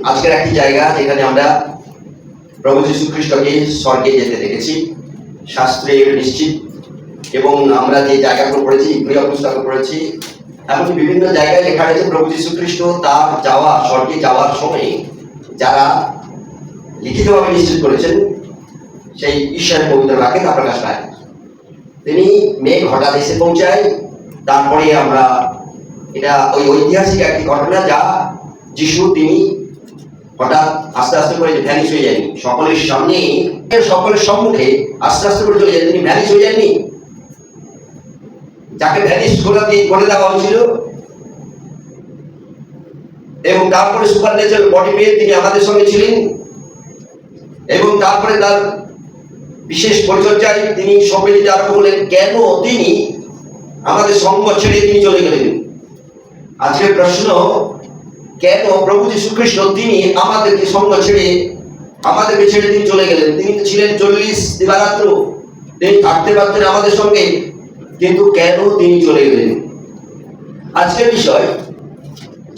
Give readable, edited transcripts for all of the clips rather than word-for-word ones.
আজকের একটি জায়গা যেখানে আমরা প্রভু যীশু খ্রিস্টকে স্বর্গে যেতে দেখেছি, শাস্ত্রে নিশ্চিত। এবং আমরা যে জায়গাগুলো পড়েছি, প্রিয় পুস্তক পড়েছি, এমনকি বিভিন্ন জায়গায় লেখা রয়েছে প্রভু যীশু খ্রিস্ট তার স্বর্গে যাওয়ার সময় যারা লিখিতভাবে নিশ্চিত করেছেন সেই ঈশ্বরের পবিত্র বাক্যে তা প্রকাশ পায়। তিনি মেঘ হঠাৎ এসে পৌঁছায়। তারপরে আমরা এটা ওই ঐতিহাসিক একটি ঘটনা, যা যিশু তিনি হঠাৎ আস্তে আস্তে করে ভ্যানিশ হয়ে যায়নি, সকলের সামনে সকলের সম্মুখে আস্তে আস্তে করে চলে যায়। তিনি ভ্যানিশ হয়ে যাননি, যাকে ভ্যানিশ করে দেওয়া হয়েছিল। এবং তারপরে সুপারন্যাচুরাল বডি পেয়ে তিনি আমাদের সঙ্গে ছিলেন। এবং তারপরে তার বিশেষ পরিচর্যায় তিনি সম্মিলিত আরম্ভ করলেন। কেন তিনি আমাদের সঙ্গ ছেড়ে তিনি চলে গেলেন? আজকের প্রশ্ন, কেন প্রভু যীশু খ্রিস্ট তিনি আমাদেরকে সঙ্গ ছেড়ে তিনি চলে গেলেন? তিনি তো ছিলেন 40 দিবারাত্র, তিনি থাকতে পারতেন আমাদের সঙ্গে, কিন্তু কেন তিনি চলে গেলেন? আজকের বিষয়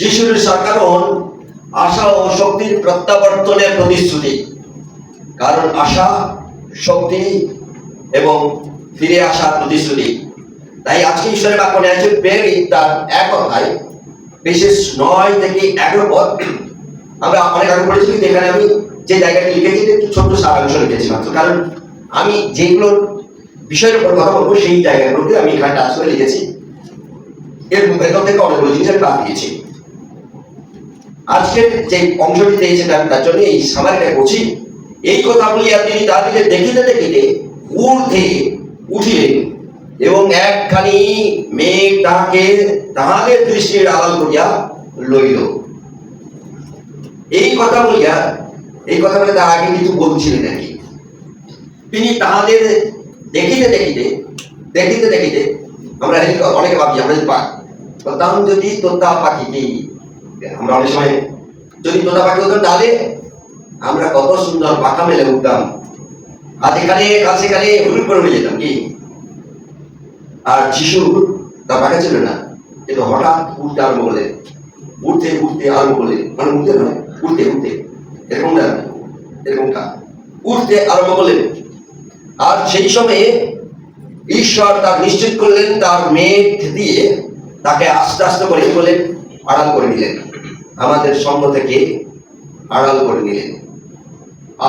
যিশুর সাকারণ আশা ও শক্তির প্রত্যাবর্তনের প্রতিশ্রুতি। কারণ আশা, শক্তি এবং ফিরে আসার প্রতিশ্রুতি। তাই আজকে ঈশ্বরের বাক্য নিয়ে আছে প্রেরিত তার এক কথায় বিশেষ 9 থেকে 11 পদ। আমরা অনেক আগে পড়েছি, কিন্তু এখানে আমি যে জায়গাটি লিখেছি একটু ছোট্ট সারাংশ লিখেছি মাত্র, কারণ আমি যেগুলোর বিষয়ের উপর কথা বলবো সেই জায়গাগুলোকে আমি এখানে টাচ করে লিখেছি। এর ভেতর থেকে অনেকগুলো জিনিস আমি বাদ দিয়েছি। আজকের যে অংশটি দিয়েছে তার জন্য এই সামারিটা করছি। এই কথা বলিয়া তিনি তাদেরকে দেখিতে দেখিতে ঊর্ধ্বে উঠিলেন, এবং একখানি মেঘ তাহাকে তাহাদের দৃষ্টির আড়াল করিয়া লইল। এই কথা বলে তার আগে কিছু বলছিলেন নাকি? তিনি তাহাদের দেখিতে দেখিতে আমরা অনেকে ভাবি আমরা বলতাম যদি তোতা পাখি, কি আমরা অনেক সময় যদি তোতা পাখি হতাম তাহলে আমরা কত সুন্দর পাখা মেলে উঠতাম, আর এখানে কাছে হুড় করে উড়ে যেতাম কি। আর যিশু তার পাখা ছিল না, কিন্তু হঠাৎ উঠতে আরম্ভ করলেন, উঠতে আরম্ভ করলেন, মানে উঠতে নয়, উঠতে এরকমটা উঠতে আরম্ভ করলেন। আর সেই সময়ে ঈশ্বর তার নিশ্চিত করলেন, তার মেঘ দিয়ে তাকে আস্তে আস্তে করে বলেন আড়াল করে নিলেন, আমাদের সঙ্গ থেকে আড়াল করে নিলেন।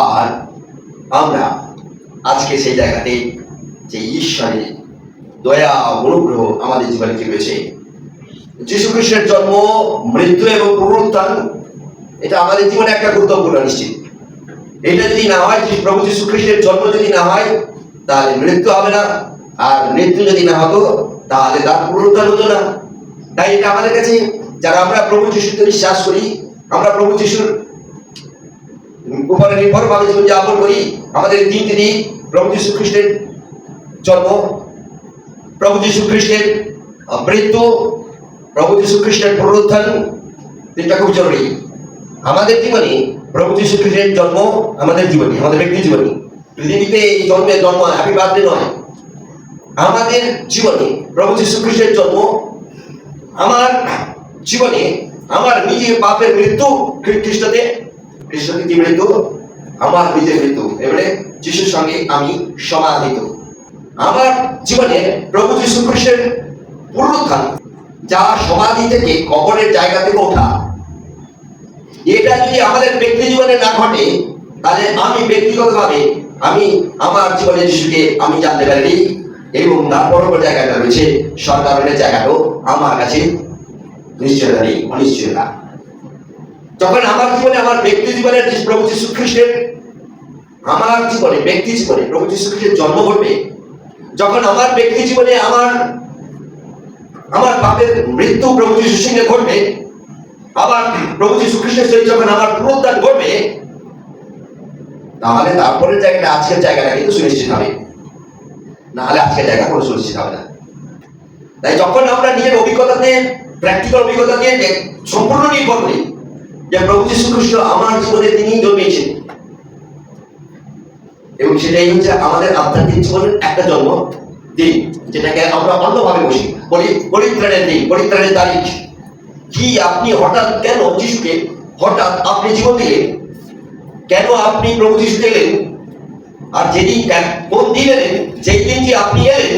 আর আমরা আজকে সেই জায়গাতে যে ঈশ্বরের দয়া অনুগ্রহ আমাদের জীবনে কি রয়েছে। যীশু খ্রিস্টের জন্ম, মৃত্যু এবং পুনরুত্থান, এটা আমাদের জীবনে একটা গুরুত্বপূর্ণ নিশ্চিত। এটা যদি না হয়, প্রভু যীশু খ্রিস্টের জন্ম যদি না হয়, তাহলে মৃত্যু হবে না, আর মৃত্যু যদি না হতো তাহলে তার পুনরুত্থান হতো না। তাই এটা আমাদের কাছে, যারা আমরা প্রভু যিশুতে বিশ্বাস করি, আমরা প্রভু যিশুর উপরে নির্ভরভাবে জীবনযাপন করি, আমাদের 3টি দিক: প্রভু যীশু খ্রিস্টের জন্ম, প্রভু যীশু খ্রিস্টের মৃত্যু, প্রভু যীশু খ্রিস্টের পুনরুত্থান। এটা খুব জরুরি আমাদের জীবনে। প্রভু যীশু খ্রিস্টের জন্ম আমাদের জীবনে, আমাদের ব্যক্তি জীবনে, পৃথিবীতে এই জন্ম হ্যাপি বার্থডে নয়। আমাদের জীবনে প্রভু যীশু খ্রিস্টের জন্ম, আমার জীবনে আমার নিজের পাপের মৃত্যু, খ্রিস্টতে কি মৃত্যু, আমার নিজের মৃত্যু, এবারে যিশুর সঙ্গে আমি সমাহিত। আমার জীবনে প্রভু যীশু খ্রিস্টের পুনরুত্থান, যা সমাধি থেকে, কবরের জায়গা থেকে ওঠা। এটা যদি আমাদের ব্যক্তি জীবনে না ঘটে, তাহলে আমি ব্যক্তিগতভাবে আমার জীবনে যিশুকে আমি জানতে পারিনি, এবং তার পরবর্তী জায়গাটা রয়েছে সরকারের জায়গাটাও আমার কাছে নিশ্চয়তা নেই, অনিশ্চয়তা। যখন আমার জীবনে, আমার ব্যক্তি জীবনে প্রভু যীশু খ্রিস্টের, আমার জীবনে ব্যক্তি জীবনে প্রভু যীশু খ্রিস্টের জন্ম ঘটবে, যখন আমার ব্যক্তি জীবনে আমার পাপের মৃত্যু প্রভু যীশুর সঙ্গে ঘটবে, আবার প্রভু যীশু খ্রিস্টের সঙ্গে যখন আমার পুনরুত্থান ঘটবে, তাহলে তারপরের জায়গাটা, আজকের জায়গাটা কিন্তু সুনিশ্চিত হবে, না হলে আজকের জায়গা কোনো সুনিশ্চিত হবে না। তাই যখন আমরা নিজের অভিজ্ঞতাতে, প্র্যাকটিক্যাল অভিজ্ঞতা দিয়ে সম্পূর্ণ নির্ভর করি যে প্রভু যীশু খ্রিস্ট আমার জীবনে তিনি জন্মেছেন, এবং সেটাই হচ্ছে আমাদের আধ্যাত্মিক জীবনের একটা জন্ম দিন, যেটাকে আমরা অন্যভাবে বলি পরিত্রাণের দিন, পরিত্রাণের তারিখ। কি আপনি হঠাৎ কেন যিশুকে হঠাৎ আপনি জীবন দিলেন, কেন আপনি প্রভু যিশু এলেন, আর যেদিন কোন দিন এলেন, যেই দিনটি আপনি এলেন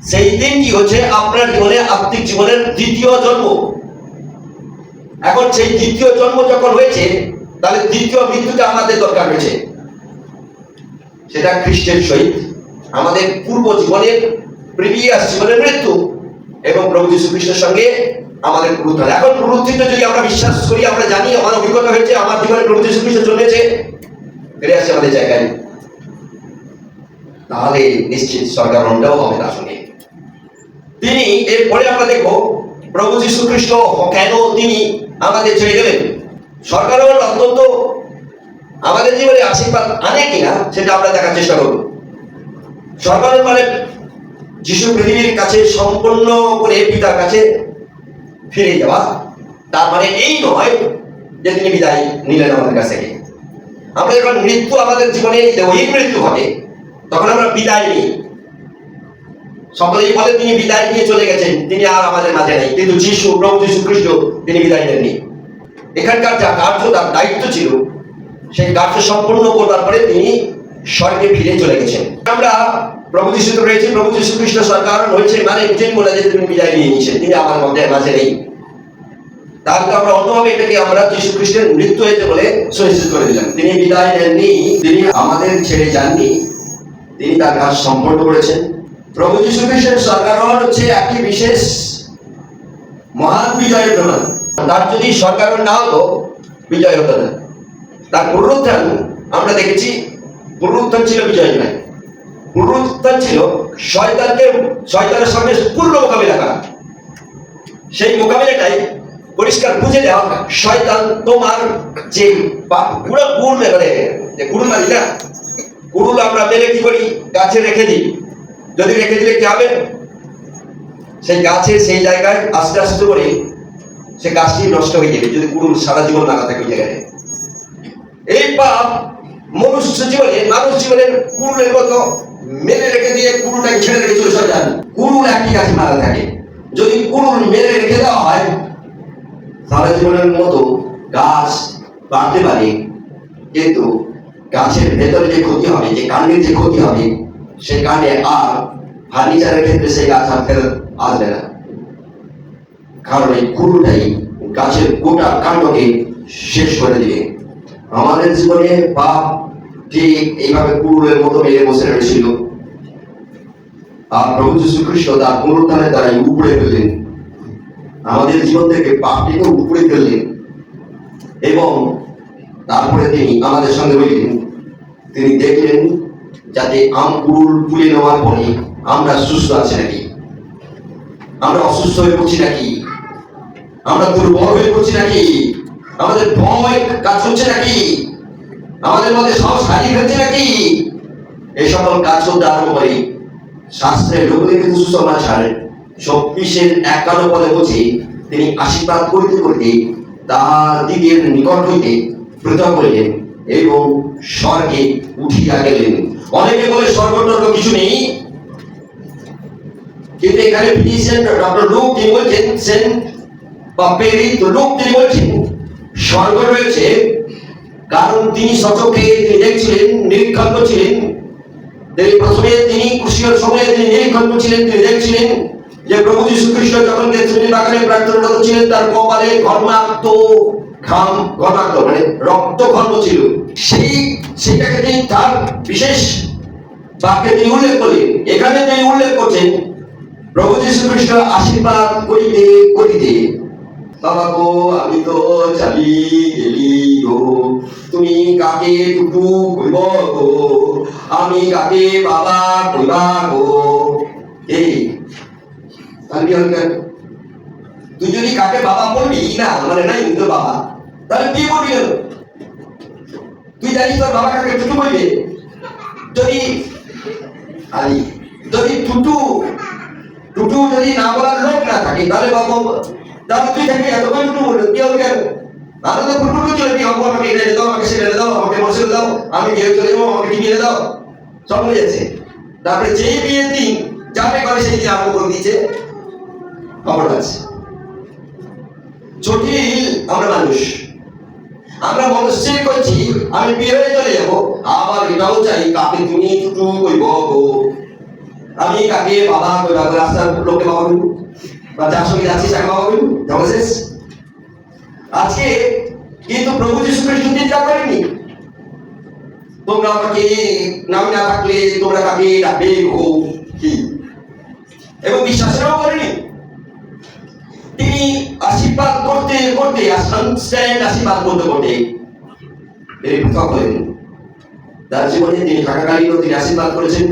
সেই দিনটি হচ্ছে আপনার জীবনে আত্মিক জীবনের দ্বিতীয় জন্ম। এখন সেই দ্বিতীয় জন্ম যখন হয়েছে, তাহলে দ্বিতীয় মৃত্যুটা আমাদের দরকার হয়েছে। সেটা খ্রিস্টের সহিত আমাদের পূর্ব জীবনের প্রিভিয়াস জীবনের মৃত্যু এবং প্রভু যীশু খ্রিস্টের সঙ্গে আমাদের পুনরুত্থান। এখন পুনরুত্থিত যদি আমরা বিশ্বাস করি, আমরা জানি, আমার অভিজ্ঞতা হয়েছে, আমার জীবনে প্রভু যীশু খ্রিস্ট জন্মেছে, ফিরে আসছে আমাদের জায়গায়, তাহলে নিশ্চিত স্বর্গারোহণটাও হবে তার সঙ্গে। তিনি এরপরে আমরা দেখবো প্রভু যীশু খ্রিস্ট কেন তিনি আমাদের ছেড়ে গেলেন। স্বর্গারোহণ অত্যন্ত আমাদের জীবনে আশীর্বাদ আনে কিনা সেটা আমরা দেখার চেষ্টা করব। স্বর্গারোহণ মানে যিশু পৃথিবীর কাছে সম্পূর্ণ করে পিতার কাছে ফিরে যাওয়া। তার মানে এই নয় যে তিনি বিদায় নিলেন আমাদের কাছ থেকে। আমরা যখন মৃত্যু আমাদের জীবনে দেহহীন মৃত্যু ঘটে, তখন আমরা বিদায় নিই। সকলেই বলে তিনি বিদায় নিয়ে চলে গেছেন, তিনি আর আমাদের মাঝে নেই। কিন্তু যিশু, প্রভু যীশু খ্রিস্ট তিনি বিদায় নেননি। এখানকার যা কার্য, তার দায়িত্ব ছিল, সেই কার্য সম্পূর্ণ করবার পরে তিনি স্বর্গে ফিরে চলে গেছেন। আমরা প্রভু যিশুতে রয়েছি, প্রভু যীশু খ্রিস্ট স্বর্গারোহণ হয়েছে মানে বুঝেই বলে যে তিনি বিদায় নিয়ে নিয়েছেন, তিনি আমার মধ্যে মাঝে নেই। তাহলে আমরা অন্যভাবে এটাকে আমরা যীশু খ্রিস্টের মৃত্যু হয়েছে বলে সুনিশ্চিত করে দিলাম। তিনি বিদায় নেননি, তিনি আমাদের ছেড়ে যাননি, তিনি তার কাজ সম্পন্ন করেছেন। প্রভু যীশু খ্রিস্টের স্বর্গারোহণ হচ্ছে একটি বিশেষ মহান বিজয়ের প্রমাণ। তার যদি স্বর্গারোহণ না হতো, বিজয় হতো না। তার পুনরুত্থান আমরা দেখেছি, পুনরুত্থান ছিল বিজয় নয়, পুনরুত্থান ছিল শয়তানের সঙ্গে পূর্ণ মোকাবিলা করা। সেই মোকাবিলাটাই পরিষ্কার বুঝে দেওয়া, শয়তান তোমার যে পুরো গুড় মেলে, যে গুড় মারি না, গুড়ুল আমরা মেলে কি করি, গাছে রেখে দিই। যদি রেখে দিলে কি হবে, সেই গাছের সেই জায়গায় আস্তে আস্তে করে সে গাছটি নষ্ট হয়ে যাবে, যদি গুড়ুল সারা জীবন লাগা থাকে ওই জায়গায়। এই পাপ মনুষ্য জীবনে, মানুষ জীবনের কুড়ুলের মতো মেরে রেখে দিয়ে কুড়ুলটাকে ছেড়ে রেখে চলে যান। কুড়ুল একটি গাছে মারা থাকে, যদি কুড়ুল মেরে রেখে দেওয়া হয়, সারা জীবনের মতো গাছ বাড়তে পারে, কিন্তু গাছের ভেতরে যে ক্ষতি হবে, যে কাণ্ডের যে ক্ষতি হবে, সেই কাণ্ডে আর ফার্নিচারের ক্ষেত্রে সেই গাছ আর ফেরত আসবে না। কারণ এই কুড়ুলটাই গাছের গোটা কাণ্ডকে শেষ করে দিবে। আমাদের জীবনে পাপ ঠিক এইভাবে কুড়ুলের মতো মেরে বসে রয়েছিল, আর প্রভু যীশু খ্রিস্ট তার পুনরুত্থানের দ্বারাই উপড়ে ফেললেন, আমাদের জীবন থেকে পাপটিকে উপড়ে ফেললেন। এবং তারপরে তিনি আমাদের সঙ্গে রইলেন, তিনি দেখলেন যাতে কুড়ুল তুলে নেওয়ার পরে আমরা সুস্থ আছি নাকি, আমরা অসুস্থ হয়ে পড়ছি নাকি, আমরা দুর্বল হয়ে পড়ছি নাকি, আমাদের ভয় কাজ হচ্ছে নাকি, আমাদের মধ্যে সাহস হারিয়ে ফেলছে নাকি। এই সকল কাজ করতে আরম্ভ করে শাস্ত্রের লোকদের কিন্তু সুসমাচার 24:51 পদে বলছে, তিনি আশীর্বাদ করিতে করিতে তাহার দিকের নিকট হইতে পৃথক হইলেন এবং স্বর্গে উঠিয়া গেলেন। অনেকে বলে স্বর্গ টর্গ কিছু নেই, কিন্তু এখানে ফিজিশিয়ান ডক্টর লুক তিনি বলছেন, সেন্ট বা প্রেরিত লুক তিনি বলছেন স্বর্গ রয়েছে, কারণ তিনি সচক্ষে তিনি দেখছিলেন, নিরীক্ষণ করছিলেন। প্রথমে তিনি ক্রুশিয়ার সময়ে তিনি নিরীক্ষণ করছিলেন, তিনি দেখছিলেন যে প্রভু যীশু খ্রিস্ট যখন গেথসেমানি বাগানে প্রার্থনারত ছিলেন, তার কপালে ঘর্মাক্ত ঘাম, ঘর্মাক্ত মানে রক্ত ঘর্ম ছিল। সেইটাকে তিনি তার বিশেষ বাক্যে তিনি উল্লেখ করলেন। এখানে তিনি উল্লেখ করছেন প্রভু যীশু খ্রিস্ট আশীর্বাদ করিতে করিতে, বাবা গো আমি তো চালি গেলি গো, তুমি কাকে টুটু কইব গো, আমি কাকে বাবা কইবা গো। এই তুই যদি কাকে বাবা বলবি না, মানে নাই তোর বাবা, তাহলে কি বলবি? তুই জানিস তোর বাবা কাকে টুটু বলবে? যদি টুটু যদি না বলার লোক না থাকে, তাহলে বাবা, তাহলে তুই থাকি এতক্ষণ টুটু বলবে, কি হবে কেন? তাহলে তো ফুটফুটু চলে, কি অল্প আমাকে এটা দাও, আমাকে সেটা দাও, আমাকে মশলা দাও, আমি বিয়ে চলে যাবো, আমাকে কি বিয়ে দাও, সব হয়ে যাচ্ছে। তারপরে যেই বিয়ের দিন যাবে করে সেই দিন আরম্ভ করে দিয়েছে খবর আছে। জটিল আমরা মানুষ, আমরা মনস্থির করছি আমি বিয়ে হয়ে চলে যাবো, আবার এটাও চাই কাকে তুমি টুটু কইব গো, আমি কাকে বাবা কইবা, রাস্তার লোকে বাবা কইব, বা যার সঙ্গে যাচ্ছি তাকে বাবা কইব। আজকে কিন্তু প্রভু যীশু খ্রিস্ট চিন্তা করেনি তোমরা আমাকে নাম না থাকলে তোমরা কাকে ডাকবে ও কি, এবং বিশ্বাসেরও করেনি। তিনি আশীর্বাদ করতে করতে আশীর্বাদ করতে করতে তিনি পৃথক হলেন। তার জীবনে তিনি থাকাকালীনও তিনি আশীর্বাদ করেছেন,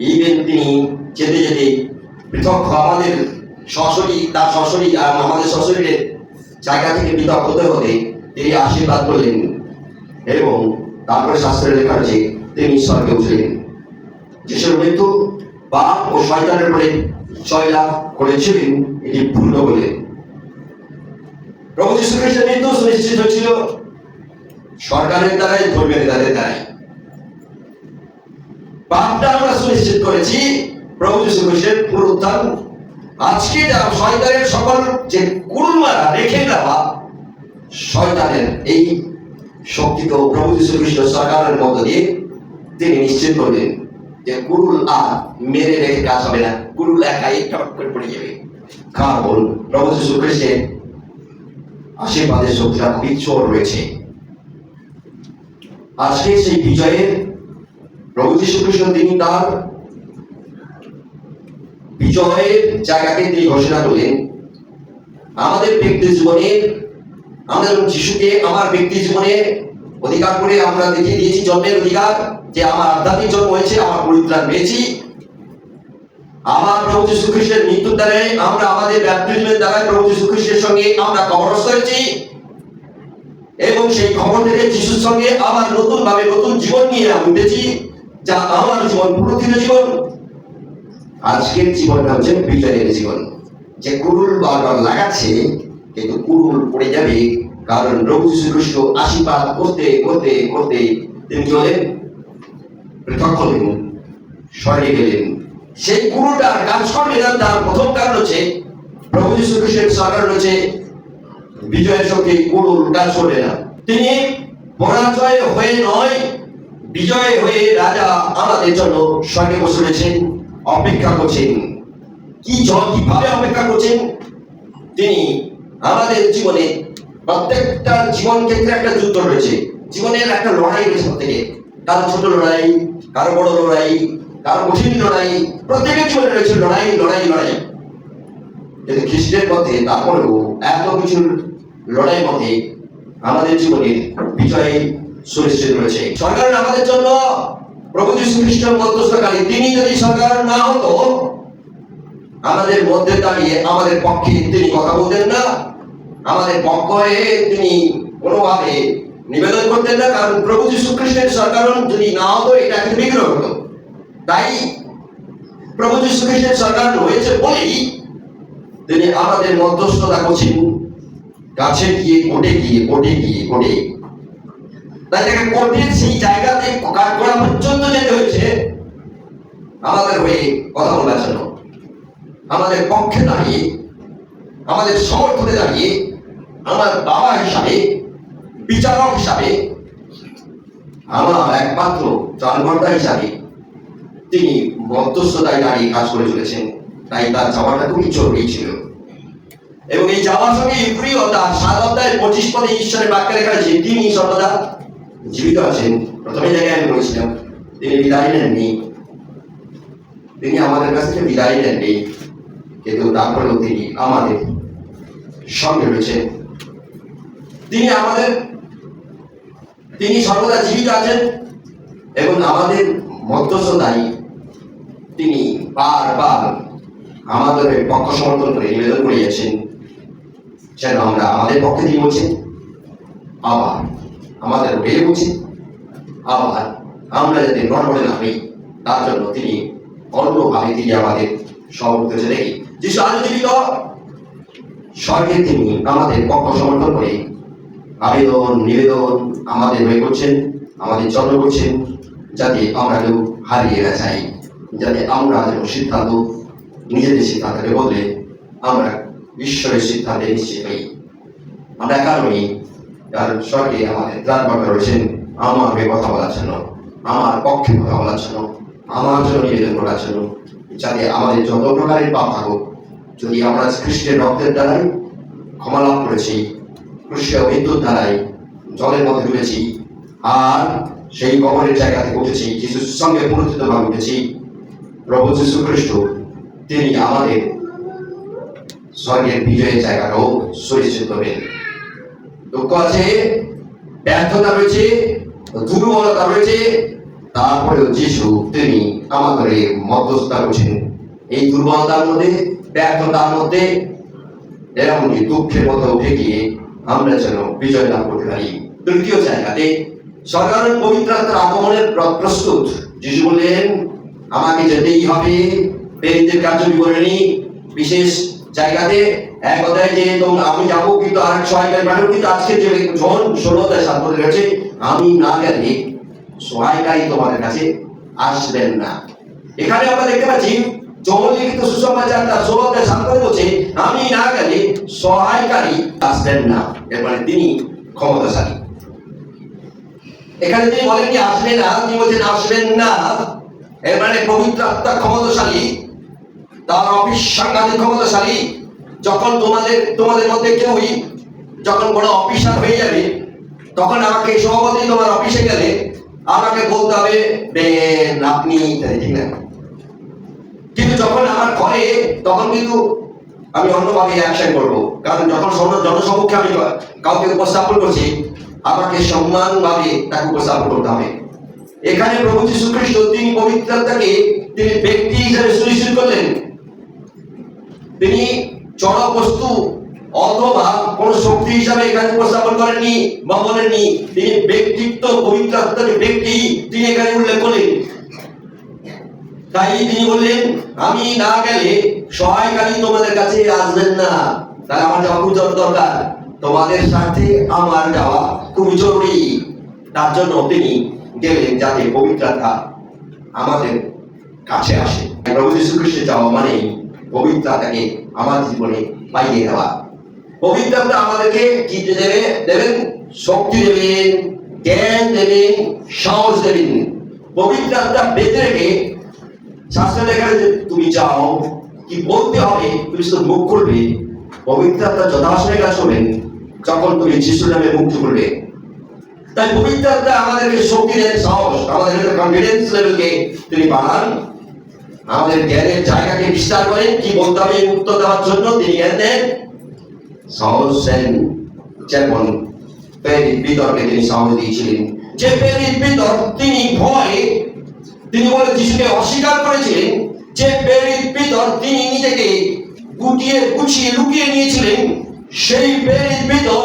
ইভেন তিনি যেতে যেতে পৃথক আমাদের সশরী তার সশরী আর আমাদের সশরীরের জায়গা থেকে পৃথক হতে হতে তিনি আশীর্বাদ করলেন, এবং তারপরে শাস্ত্রে লেখা আছে তিনি স্বর্গে উঠলেন। যিশুর মৃত্যু পাপ ও শয়তানের উপরে জয়লাভ করেছিলেন, এটি পূর্ণ হলেন। প্রভু যীশু খ্রিস্টের মৃত্যু সুনিশ্চিত হয়েছিল সরকারের দ্বারাই, ধর্মের দ্বারাই। পাপটা আমরা সুনিশ্চিত করেছি প্রভু যীশু খ্রিস্টের পুনরুত্থান। আজকে যারা শয়তানের সকল যে কুলমারা রেখে দেওয়া শয়তানের এই শক্তি তো প্রভু যীশু খ্রিস্ট সরকারের মধ্য দিয়ে তিনি নিশ্চিত করলেন যে কুরুল আর মেরে রেখে কাজ হবে না, কুরুল একাই করে পড়ে যাবে। কারণ প্রভু যীশু খ্রিস্টের আশীর্বাদের শক্তিটা খুবই জোর রয়েছে। আজকে সেই বিজয়ের প্রভু যীশু খ্রিস্ট তিনি তার বিজয়ের জায়গাকে তিনি ঘোষণা করলেন আমাদের ব্যক্তি জীবনে। আমরা যিশুকে আমার ব্যক্তি জীবনে অধিকার করে আমরা দেখিয়ে দিয়েছি জন্মের অধিকার, যে আমার আধ্যাত্মিক জন্ম হয়েছে, আমার পরিত্রাণ পেয়েছি। আমার প্রভু যীশু খ্রিস্টের মৃত্যুর দ্বারা আমরা আমাদের ব্যাপটিজমের দ্বারা প্রভু যীশু খ্রিস্টের সঙ্গে আমরা কবরস্থ হয়েছি, এবং সেই খবর থেকে যিশুর সঙ্গে আবার নতুন ভাবে নতুন জীবন নিয়ে আমি উঠেছি, যা আমার জীবন পুরোহিত জীবন। আজকের জীবনটা হচ্ছে বিজয়ের জীবন। যে কুরুল বারবার লাগাচ্ছে কিন্তু কুরুল পড়ে যাবে, কারণ প্রভু যীশু খ্রিস্ট আশীর্বাদ করতে করতে করতে তিনি চলেন, পৃথক হলেন, স্বর্গে গেলেন। সেই কুরুলটা কাজ করবে না, তার প্রথম কারণ হচ্ছে প্রভু যীশু খ্রিস্টের সরকার হচ্ছে বিজয়ের সঙ্গে কুরুল কাজ করবে না। তিনি পরাজয় হয়ে নয়, বিজয় হয়ে রাজা আমাদের জন্য স্বর্গে বসে রয়েছেন, অপেক্ষা করছেন। কিভাবে অপেক্ষা করছেন? তিনি আমাদের জীবনে প্রত্যেকটা জীবন ক্ষেত্রে একটা যুদ্ধ রয়েছে, জীবনের একটা লড়াই রয়েছে প্রত্যেকে, কারো ছোট লড়াই, কারো বড় লড়াই, কারো কঠিন লড়াই, প্রত্যেকের জীবনে রয়েছে লড়াই লড়াই লড়াই। কিন্তু খ্রিস্টের পথে তারপরেও এত কিছু লড়াই মধ্যে আমাদের জীবনের বিজয় সুনিশ্চিত রয়েছে। সরকার আমাদের জন্য প্রভু যীশু খ্রিস্ট মধ্যস্থকারী, তিনি যদি সরকার না হতো আমাদের মধ্যে দাঁড়িয়ে আমাদের পক্ষে তিনি কথা বলতেন না, আমাদের পক্ষে তিনি কোনোভাবে নিবেদন করতেন না, কারণ প্রভু যীশু খ্রিস্টের সরকার যদি না হতো এটা কিন্তু বিগ্রহ হতো। তাই প্রভু যীশু খ্রিস্টের সরকার হয়েছে বলেই তিনি আমাদের মধ্যস্থতা করছেন, কাছে গিয়ে কোর্টে গিয়ে কোর্টে গিয়ে কোর্টে। তাই তাকে কোর্টের সেই জায়গাতে কাঠগড়া পর্যন্ত যেতে হয়েছে আমাদের হয়ে কথা বলার জন্য, আমাদের পক্ষে দাঁড়িয়ে, আমাদের সমর্থনে দাঁড়িয়ে, আমার বাবা হিসাবে, বিচারক হিসাবে, আমার একমাত্র ত্রাণকর্তা হিসাবে তিনি মধ্যস্থতায় দাঁড়িয়ে কাজ করে চলেছেন। তাই তার যাওয়াটা খুবই জরুরি ছিল। এবং এই যাওয়ার সঙ্গে প্রিয় তার 7 অধ্যায় 25 পদে ঈশ্বরের বাক্যে লেখা আছে তিনি সর্বদা জীবিত আছেন। প্রথমে জায়গায় আমি বলেছিলাম তিনি বিদায় নেননি, তিনি আমাদের কাছ থেকে বিদায় নেননি, কিন্তু তারপরেও তিনি আমাদের সঙ্গে রয়েছেন। তিনি সর্বদা জীবিত আছেন, এবং আমাদের মধ্যস্থতায় তিনি বারবার আমাদের পক্ষ সমর্থন করে নিবেদন করে যাচ্ছেন, যেন আমরা আমাদের পক্ষে তিনি বলছেন, আবার আমাদের বেড়ে বলছেন, আবার আমরা যাতে নড়বড়ে না হই তার জন্য তিনি অন্যভাবে তিনি আমাদের সমর্থন করেছে। দেখি যিশু আজ জীবিত, স্বর্গে তিনি আমাদের পক্ষ সমর্থন করে আবেদন নিবেদন আমাদের হয়ে করছেন, আমাদের জন্য করছেন, যাতে আমরা কেউ হারিয়ে না যাই, যাতে আমরা যেন সিদ্ধান্ত নিজেদের সিদ্ধান্তকে বদলে আমরা ঈশ্বরের সিদ্ধান্তে নিশ্চিত হই। আমরা কারণে কারণ স্বর্গে আমাদের ত্রাণকর্তা রয়েছেন আমাকে কথা বলার জন্য, আমার পক্ষে কথা বলার জন্য, আমার জন্য নিবেদন করার জন্য, যাতে আমাদের যত প্রকারের পাপ থাকুক, যদি আমরা খ্রিস্টের রক্তের দ্বারাই ক্ষমা লাভ করেছি, খ্রিস্টের বিদ্যুৎ দ্বারাই জলের মধ্যে ডুবেছি, আর সেই কবরের জায়গা থেকে উঠেছি, যিশুর সঙ্গে পুনরুত্থিত ভাবে উঠেছি, প্রভু যীশু খ্রিস্ট তিনি আমাদের স্বর্গের বিজয়ের জায়গাটাও সুনিশ্চিত করবেন। দুঃখ আছে, ব্যর্থতা রয়েছে, দুর্বলতা রয়েছে, তারপরেও যিশু তিনি আমাদের মধ্যস্থতা করছেন এই দুর্বলতার মধ্যে, ব্যর্থতার মধ্যে, এমনকি দুঃখের মধ্যে উঠে গিয়ে আমরা যেন বিজয় লাভ করতে পারি। তৃতীয় জায়গাতে সরকারের পবিত্র আত্মার আগমনের প্রস্তুত। যিশু বললেন, আমাকে যেতেই হবে। প্রেরিতদের কার্য বিবরণী বিশেষ জায়গাতে এক কথায় যে আমি যাবো, কিন্তু আর সহায়কারী পাঠাবো, কিন্তু আজকে যে জন 16:7 কাছে আমি না গেলে সহায়কারী তোমাদের কাছে আসবেন না। এখানে আমরা দেখতে পাচ্ছি জন লিখিত সুসমাচার তার 16:7 বলছে আমি না গেলে সহায়কারী আসবেন না। এর মানে তিনি ক্ষমতাশালী। এখানে তিনি বলেননি আসবে না, তিনি বলছেন আসবেন না। এর মানে পবিত্র আত্মা ক্ষমতাশালী, তার অফিস সাংঘাতিক ক্ষমতাশালী। যখন তোমাদের মধ্যে কেউই যখন বড় অফিসার হয়ে যাবে, তখন আমাকে সভাপতি তোমার অফিসে গেলে আমাকে বলতে হবে আপনি, ঠিক না? কিন্তু যখন আমার ঘরে, তখন কিন্তু আমি অন্যভাবে অ্যাকশন করবো। কারণ যখন জনসমক্ষে আমি কাউকে উপস্থাপন করছি, আমাকে সম্মানভাবে তাকে উপস্থাপন করতে হবে। এখানে প্রভু যীশু খ্রিস্ট তিনি পবিত্র আত্মাকে তিনি ব্যক্তি হিসেবে সুনিশ্চিত করলেন। তিনি জড় বস্তু অথবা কোন শক্তি হিসাবে এখানে উপস্থাপন করেননি বা বলেননি, তিনি ব্যক্তিত্ব, পবিত্র আত্মাকে ব্যক্তি তিনি এখানে উল্লেখ করলেন। তাই তিনি বললেন আমি না গেলে সহায়কারী তোমাদের কাছে আসবেন না। তাহলে আমার যাওয়া খুব দরকার, তোমাদের সাথে আমার যাওয়া খুব জরুরি। তার জন্য তিনি গেলেন যাতে পবিত্র আত্মা আমাদের কাছে আসে। প্রভু যীশু খ্রিস্টের যাওয়া মানে পবিত্র আত্মাকে আমার জীবনে পাইয়ে দেওয়া। পবিত্র আত্মা আমাদেরকে কি দেবেন? শক্তি দেবেন, জ্ঞান দেবেন, সাহস দেবেন। পবিত্র আত্মা বেঁধে রেখে শাস্ত্রে লেখা যে তুমি চাও কি বলতে হবে, তুমি শুধু মুখ খুলবে। পবিত্র আত্মা যথাসময়ে কাজ করবেন যখন তুমি যিশুর নামে মুখ খুলবে। তাই পবিত্র আত্মা আমাদেরকে শক্তি দেন, সাহস, আমাদের কনফিডেন্স লেভেলকে তিনি বাড়ান, আমাদের জ্ঞানের জায়গাকে বিস্তার করেন। কি বলতে হবে উত্তর দেওয়ার জন্য তিনি জ্ঞান দেন, সাহস দেন। যেমন প্রেরিত পিতরকে তিনি সাহস দিয়েছিলেন। যে প্রেরিত পিতর তিনি ভয়ে, তিনি বলে যিশুকে অস্বীকার করেছিলেন, যে প্রেরিত পিতর তিনি নিজেকে গুছিয়ে লুকিয়ে নিয়েছিলেন, সেই প্রেরিত পিতর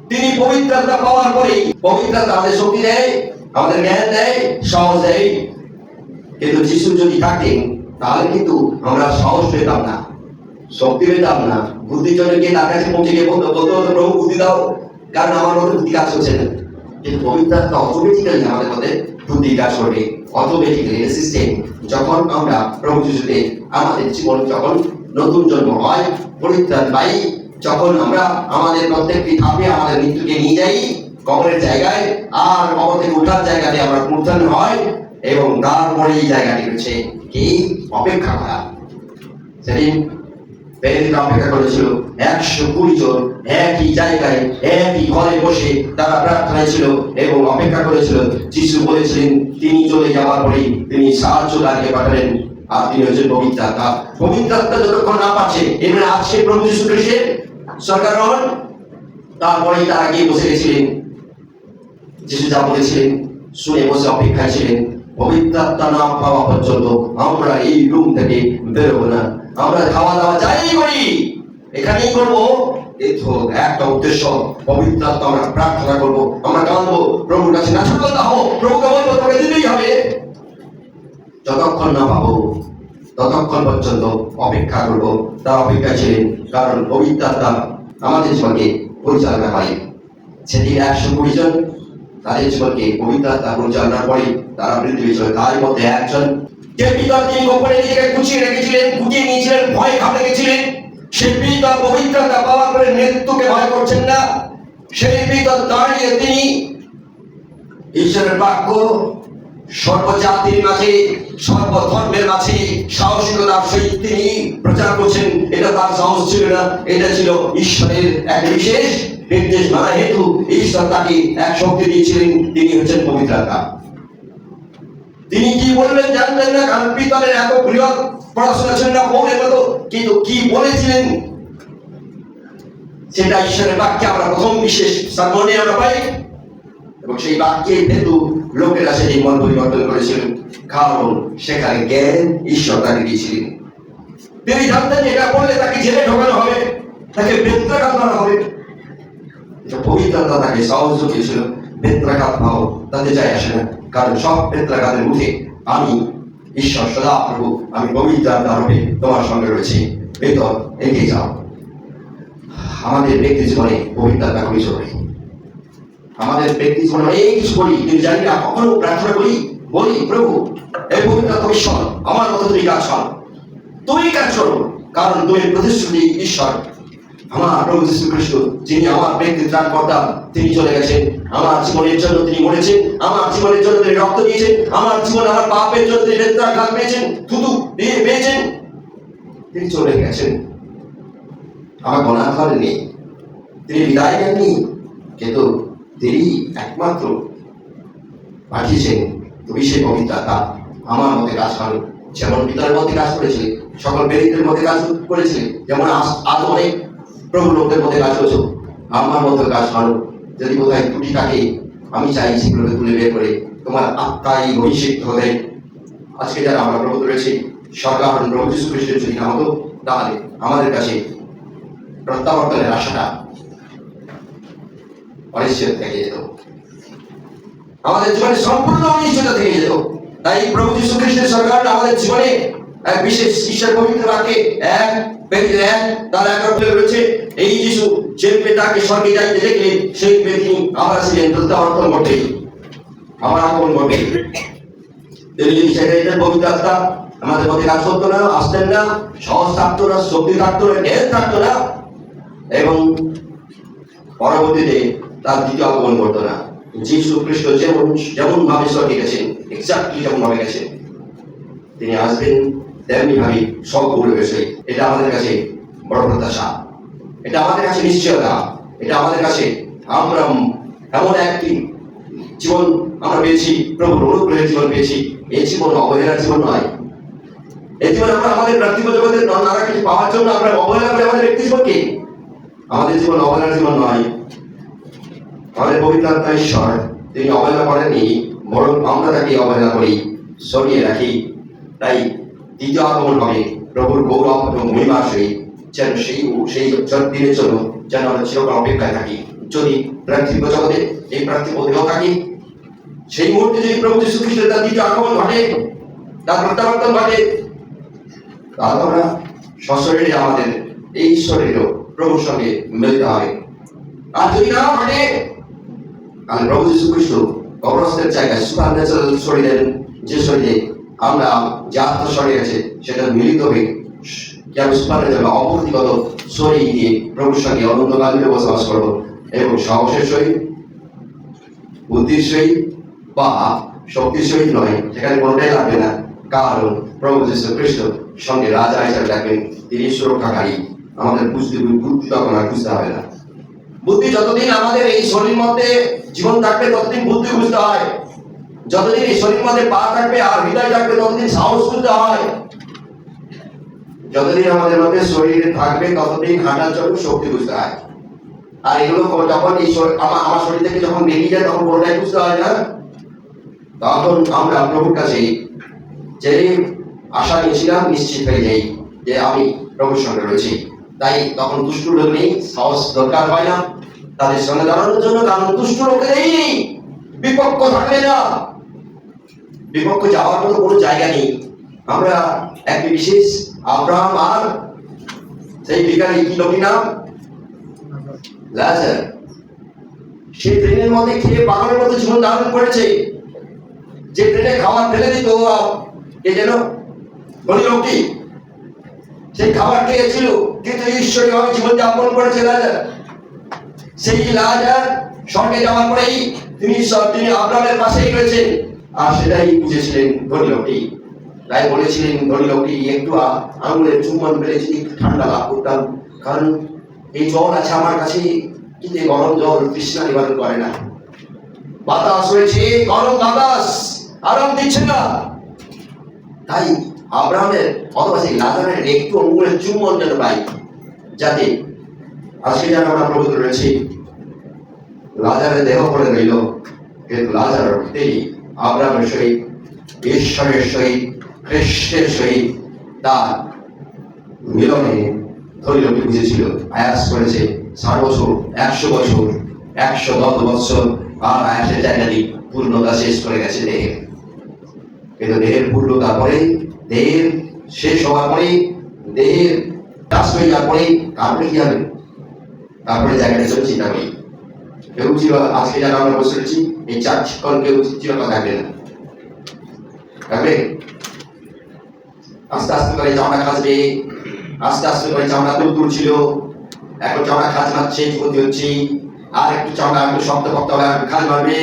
তিনি পবিত্র আত্মা পাওয়ার পরে, পবিত্র আত্মা আমাদের শক্তি দেয়, আমাদের জ্ঞান দেয়, সাহস দেয়। কিন্তু যিশু যদি থাকতেন তাহলে কিন্তু আমরা সাহস পেতাম না, শক্তি পেতাম না। বুদ্ধির জন্য গিয়ে তার কাছে পৌঁছে গিয়ে বলতে হতো প্রভু বুদ্ধি দাও, কারণ আমার মধ্যে বুদ্ধি কাজ করছে না। কিন্তু পবিত্র আত্মা অটোমেটিক্যালি আমাদের মধ্যে বুদ্ধি কাজ করবে, অটোমেটিক্যালি সিস্টেম। যখন আমরা প্রভু যিশুতে আমাদের জীবন যখন নতুন জন্ম হয়, পরিত্রাণ পাই, যখন আমরা আমাদের প্রত্যেকটি ধাপে আমাদের মৃত্যুকে নিয়ে যাই কবরের জায়গায়, আর কবর থেকে উঠার জায়গাতে আমরা পুনরুত্থান হয়, এবং তারপরে এই জায়গাটি হচ্ছে কি অপেক্ষা করা। সেদিন প্রেরিতরা অপেক্ষা করেছিল 120 জন একই জায়গায় একই ঘরে বসে তারা প্রার্থনায় ছিল এবং অপেক্ষা করেছিল। যিশু বলেছিলেন তিনি চলে যাওয়ার পরে তিনি সাহায্যকারীকে পাঠালেন, আর তিনি হচ্ছেন পবিত্র আত্মা। পবিত্র আত্মা যতক্ষণ না পাচ্ছে, এবারে আজকে প্রভু যীশু খ্রিস্টের সরকার হন, তারপরেই তারা গিয়ে বসে গেছিলেন। যিশু যা বলেছিলেন শুনে বসে অপেক্ষায় ছিলেন। পবিত্র আত্মা না পাওয়া পর্যন্ত আমরা এই রুম থেকে বেরোবো না। আমরা খাওয়া দাওয়া যাই করি এখানেই করবো, এই তো একটা উদ্দেশ্য, পবিত্র আত্মা আমরা প্রার্থনা করবো, আমরা কাঁদবো প্রভুর কাছে, না সফলতা হবো, প্রভুকে বলবো তোকে দিতেই হবে। যতক্ষণ না পাবো ততক্ষণ পর্যন্ত অপেক্ষা করবো। তারা অপেক্ষা ছিলেন, কারণ পবিত্র আত্মা আমাদের জীবনকে পরিচালনা করে। সেদিন 120 জন তাদের জীবনকে পবিত্র আত্মা পরিচালনা করে তারা বৃদ্ধি পেয়েছিল। তার মধ্যে একজন যে পিতর তিনি গোপনে নিজেকে গুছিয়ে রেখেছিলেন, গুটিয়ে নিয়েছিলেন, ভয় ঘাবড়ে গেছিলেন, সে পিতর পবিত্র আত্মা পাওয়ার পরে মৃত্যুকে ভয় করছেন না, সেই ভিতর দাঁড়িয়ে তিনি ঈশ্বরের বাক্য সর্বজাতির মাঝে সর্বধর্মের মাঝে সাহসিকতার সহিত তিনি প্রচার করছেন। এটা তার সাহস ছিল না, এটা ছিল ঈশ্বরের এক বিশেষ নির্দেশ মানা হেতু ঈশ্বর তাকে এক শক্তি দিয়েছিলেন, তিনি হচ্ছেন পবিত্র আত্মা। তিনি কি বলবেন জানতেন না, কারণ পিতলের এত বৃহৎ পড়াশোনা ছিল না পৌঁছের মতো, কিন্তু কি বলেছিলেন সেটা ঈশ্বরের বাক্যে আমরা প্রথম বিশেষ সার্মনে আমরা পাই। এবং সেই বাক্যের হেতু লোকেরা সেই মন পরিবর্তন করেছিলেন, কারণ সেখানে জ্ঞান ঈশ্বর তাকে দিয়েছিলেন। তিনি জানতেন যে এটা করলে তাকে জেলে ঢোকানো হবে, তাকে বেত্রাঘাত মারা হবে। পবিত্রতা তাকে সাহস দিয়েছিল, বেত্রাঘাত পাও তাতে যায় আসে না, কারণ সব বেত্রাঘাতের মুখে আমি ঈশ্বর সদা প্রভু, আমি পবিত্রতা রূপে তোমার সঙ্গে রয়েছি, ভেতর এগিয়ে যাও। আমাদের ব্যক্তি জীবনে পবিত্রতা খুবই জরুরি। আমাদের ব্যক্তি জীবনে অনেক কিছু করি, কিন্তু জানি না, কখনো প্রার্থনা করি, বলি প্রভু এই পবিত্রতা ঈশ্বর আমার মতো তুমি কাজ কর, তুমি কাজ করো, কারণ তুমি প্রতিশ্রুতি ঈশ্বর। আমার প্রভু যীশু খ্রিস্ট যিনি আমার ব্যক্তি ত্রাণকর্তা, তিনি চলে গেছেন, আমার জীবনের জন্য তিনি মরেছেন, আমার জীবনের জন্য তিনি রক্ত দিয়েছেন, আমার জীবন আমার পাপের জন্য তিনি বেত্রাঘাত পেয়েছেন, থুতু দিয়ে পেয়েছেন, তিনি চলে গেছেন। আমার গোনার ঘরে নেই, তিনি বিদায় নেননি, কিন্তু তিনি একমাত্র পাঠিয়েছেন তুমি সেই পবিত্রতা আমার মধ্যে কাজ করো, যেমন পিতার মধ্যে কাজ করেছিলে, সকল বেদিকদের মধ্যে কাজ করেছিলে, যেমন আজ অনেক প্রভু লোকদের মধ্যে কাজ করেছো, আমার মধ্যে কাজ করো। যদি কোথায় ত্রুটি থাকে আমি চাই সেগুলোকে তুলে বের করে তোমার আত্মাই অভিষেক হতে। আজকে যারা আমরা প্রভু রয়েছি, সরকার প্রভু যীশু খ্রিস্টের যদি না হতো, তাহলে আমাদের কাছে প্রত্যাবর্তনের আশাটা অনিশ্চিত থেকে যেত, আমাদের জীবনে সম্পূর্ণ অনিশ্চয়তা থেকে যেত। তাই প্রভু যীশু খ্রিস্টের সরকার আমাদের জীবনে এক বিশেষ ঈশ্বর পবিত্র বাক্যে এক তার এক রয়েছে। এই যিশু যে পিতাকে স্বর্গে যাইতে দেখলে সেই তিনি আবার ছিলেন প্রত্যাবর্তন ঘটে, আমার আগমন ঘটে। তিনি যদি সেটা পবিত্র আত্মা আমাদের মধ্যে কাজ করতো না, আসতেন না, সহজ থাকতো না, শক্তি থাকতো না, জ্ঞান থাকতো না, এবং পরবর্তীতে তার দ্বিতীয় আগমন করতো না। যীশু খ্রিস্ট যেমন ভাবে স্বর্গে গেছেন, এক্সাক্টলি যেমন ভাবে গেছেন, তিনি আসবেন তেমনি ভাবে সব বলে গেছে। এটা আমাদের কাছে বড় প্রত্যাশা, এটা আমাদের কাছে নিশ্চয়তা, এটা আমাদের কাছে আমরা এমন একটি জীবন আমরা পেয়েছি, প্রভুর অনুগ্রহের জীবন পেয়েছি। এই জীবন অবহেলার জীবন নয়। এই জীবন আমরা আমাদের প্রার্থিব জগতের নানা কিছু পাওয়ার জন্য আমরা অবহেলা করি আমাদের ব্যক্তি জীবনকে। আমাদের জীবন অবহেলার জীবন নয়। আমাদের পবিত্র আত্মা ঈশ্বর তিনি অবহেলা করেননি, বরং আমরা তাকে অবহেলা করি, সরিয়ে রাখি। তাই দ্বিতীয় আগমন হবে প্রভুর গৌরব এবং মহিমার সহিত, যেন সেই দিনের জন্য যেন আমরা চিরকাল অপেক্ষায় থাকি। যদি প্রার্থিব জগতে এই প্রার্থিব দেহ থাকি, সেই মুহূর্তে যদি প্রভু যীশু খ্রিস্টের তার দ্বিতীয় আগমন ঘটে, তার প্রত্যাবর্তন ঘটে, তাহলে আমরা সশরীরে আমাদের এই ঈশ্বরেরও প্রভুর সঙ্গে মিলিত হবে। আর যদি না ঘটে, তাহলে প্রভু যীশু খ্রিস্ট কবরস্থের জায়গায় সুপার ন্যাচারাল শরীরের যে শরীরে আমরা যে আত্মা শরীর আছে সেটা মিলিত হয়ে কেমন সুপার ন্যাচারাল অপূর্তিগত শরীর দিয়ে প্রভুর সঙ্গে অনন্তকাল মিলে বসবাস করবো, এবং সাহসের সহিত, বুদ্ধির সহিত বা শক্তির সহিত নয়, সেখানে কোনটাই লাগবে না, কারণ প্রভু যীশু খ্রিস্ট সঙ্গে রাজা হিসাবে থাকবেন, তিনি সুরক্ষাকারী। আমাদের বুদ্ধি তখন আর বুঝতে হবে না। বুদ্ধি যতদিন আমাদের এই শরীর মধ্যে জীবন থাকবে ততদিন বুদ্ধি বুঝতে হয়, যতদিন এই শরীর মধ্যে পা থাকবে আর হৃদয় থাকবে ততদিন সাহস বুঝতে হয়, যতদিন আমাদের মধ্যে শরীর থাকবে ততদিন হাঁটার জন্য শক্তি বুঝতে হয়। আর এগুলো যখন এই আমার শরীর থেকে যখন বেরিয়ে যায় তখন কোনটাই বুঝতে হয় না। তখন আমরা প্রভুর কাছে যে আশা নিয়েছিলাম নিশ্চিত হয়ে যাই যে আমি প্রভুর সঙ্গে রয়েছি। তাই তখন দুষ্ট লোক নেই, সাহস দরকার হয় না তাদের সঙ্গে দাঁড়ানোর জন্য, কারণ দুষ্ট লোকেরই বিপক্ষ থাকবে না, বিপক্ষ যাওয়ার মতো কোনো জায়গা নেই। আমরা একটি বিশেষ আব্রাহাম আর সেই ভিখারি, কি লোকটির নাম, লাজার, সে ট্রেনের মধ্যে খেয়ে পাগলের মতো জীবন ধারণ করেছে। যে ট্রেনে খাবার ফেলে দিত কে যেন ধনী লোকটি, সেই খাবার খেয়েছিল, কিন্তু ঈশ্বরীয় ভাবে জীবন যাপন করেছে লাজার। সেই লাজার স্বর্গে যাওয়ার পরেই তিনি আব্রাহামের পাশেই রয়েছেন, আর সেটাই বুঝেছিলেন ধনী লোকটি। তাই বলেছিলেন ধনী লোকটি, একটু আঙুলের চুম্বন পেলে যদি একটু ঠান্ডা লাভ করতাম, কারণ এই জল আছে আমার কাছে, কিন্তু গরম জল তৃষ্ণা নিবারণ করে না। বাতাস রয়েছে, গরম বাতাস আরাম দিচ্ছে না। তাই আব্রাহামের অথবা সেই লাজারের একটু আঙুলের চুম্বন যেন পাই, যাতে আজকে যেন আমরা প্রভুত্ব রয়েছে। লাজারের দেহ পড়ে রইল, কিন্তু লাজার অর্থেই আব্রাহামের সহিত, ঈশ্বরের সহিত, খ্রিস্টের সহিত তার মিলনে ধনী লোকটি বুঝেছিল। আয়াস করেছে 60 বছর, 100 বছর, 110 বছর, আর আয়াসের জায়গাটি পূর্ণতা শেষ করে গেছে দেহের। কিন্তু দেহের পূর্ণতা পরে, দেহের শেষ হওয়ার পরে, দেহের চাষ হয়ে যাওয়ার পরে তারপরে কি হবে? তারপরে জায়গাটা ছিল চিন্তা করি। কেউ ছিল আজকে যারা আমরা বসে রয়েছি, এই চার্চকল কেউ চিরকাল থাকবে না, থাকবে। আস্তে আস্তে করে চামড়া খাসবে, আস্তে আস্তে করে চামড়া তুলতুল ছিল, এখন চামড়া খাজ মারছে, ক্ষতি হচ্ছে। আর একটু চামড়া একটু শক্ত করতে হবে, খাজ মারবে।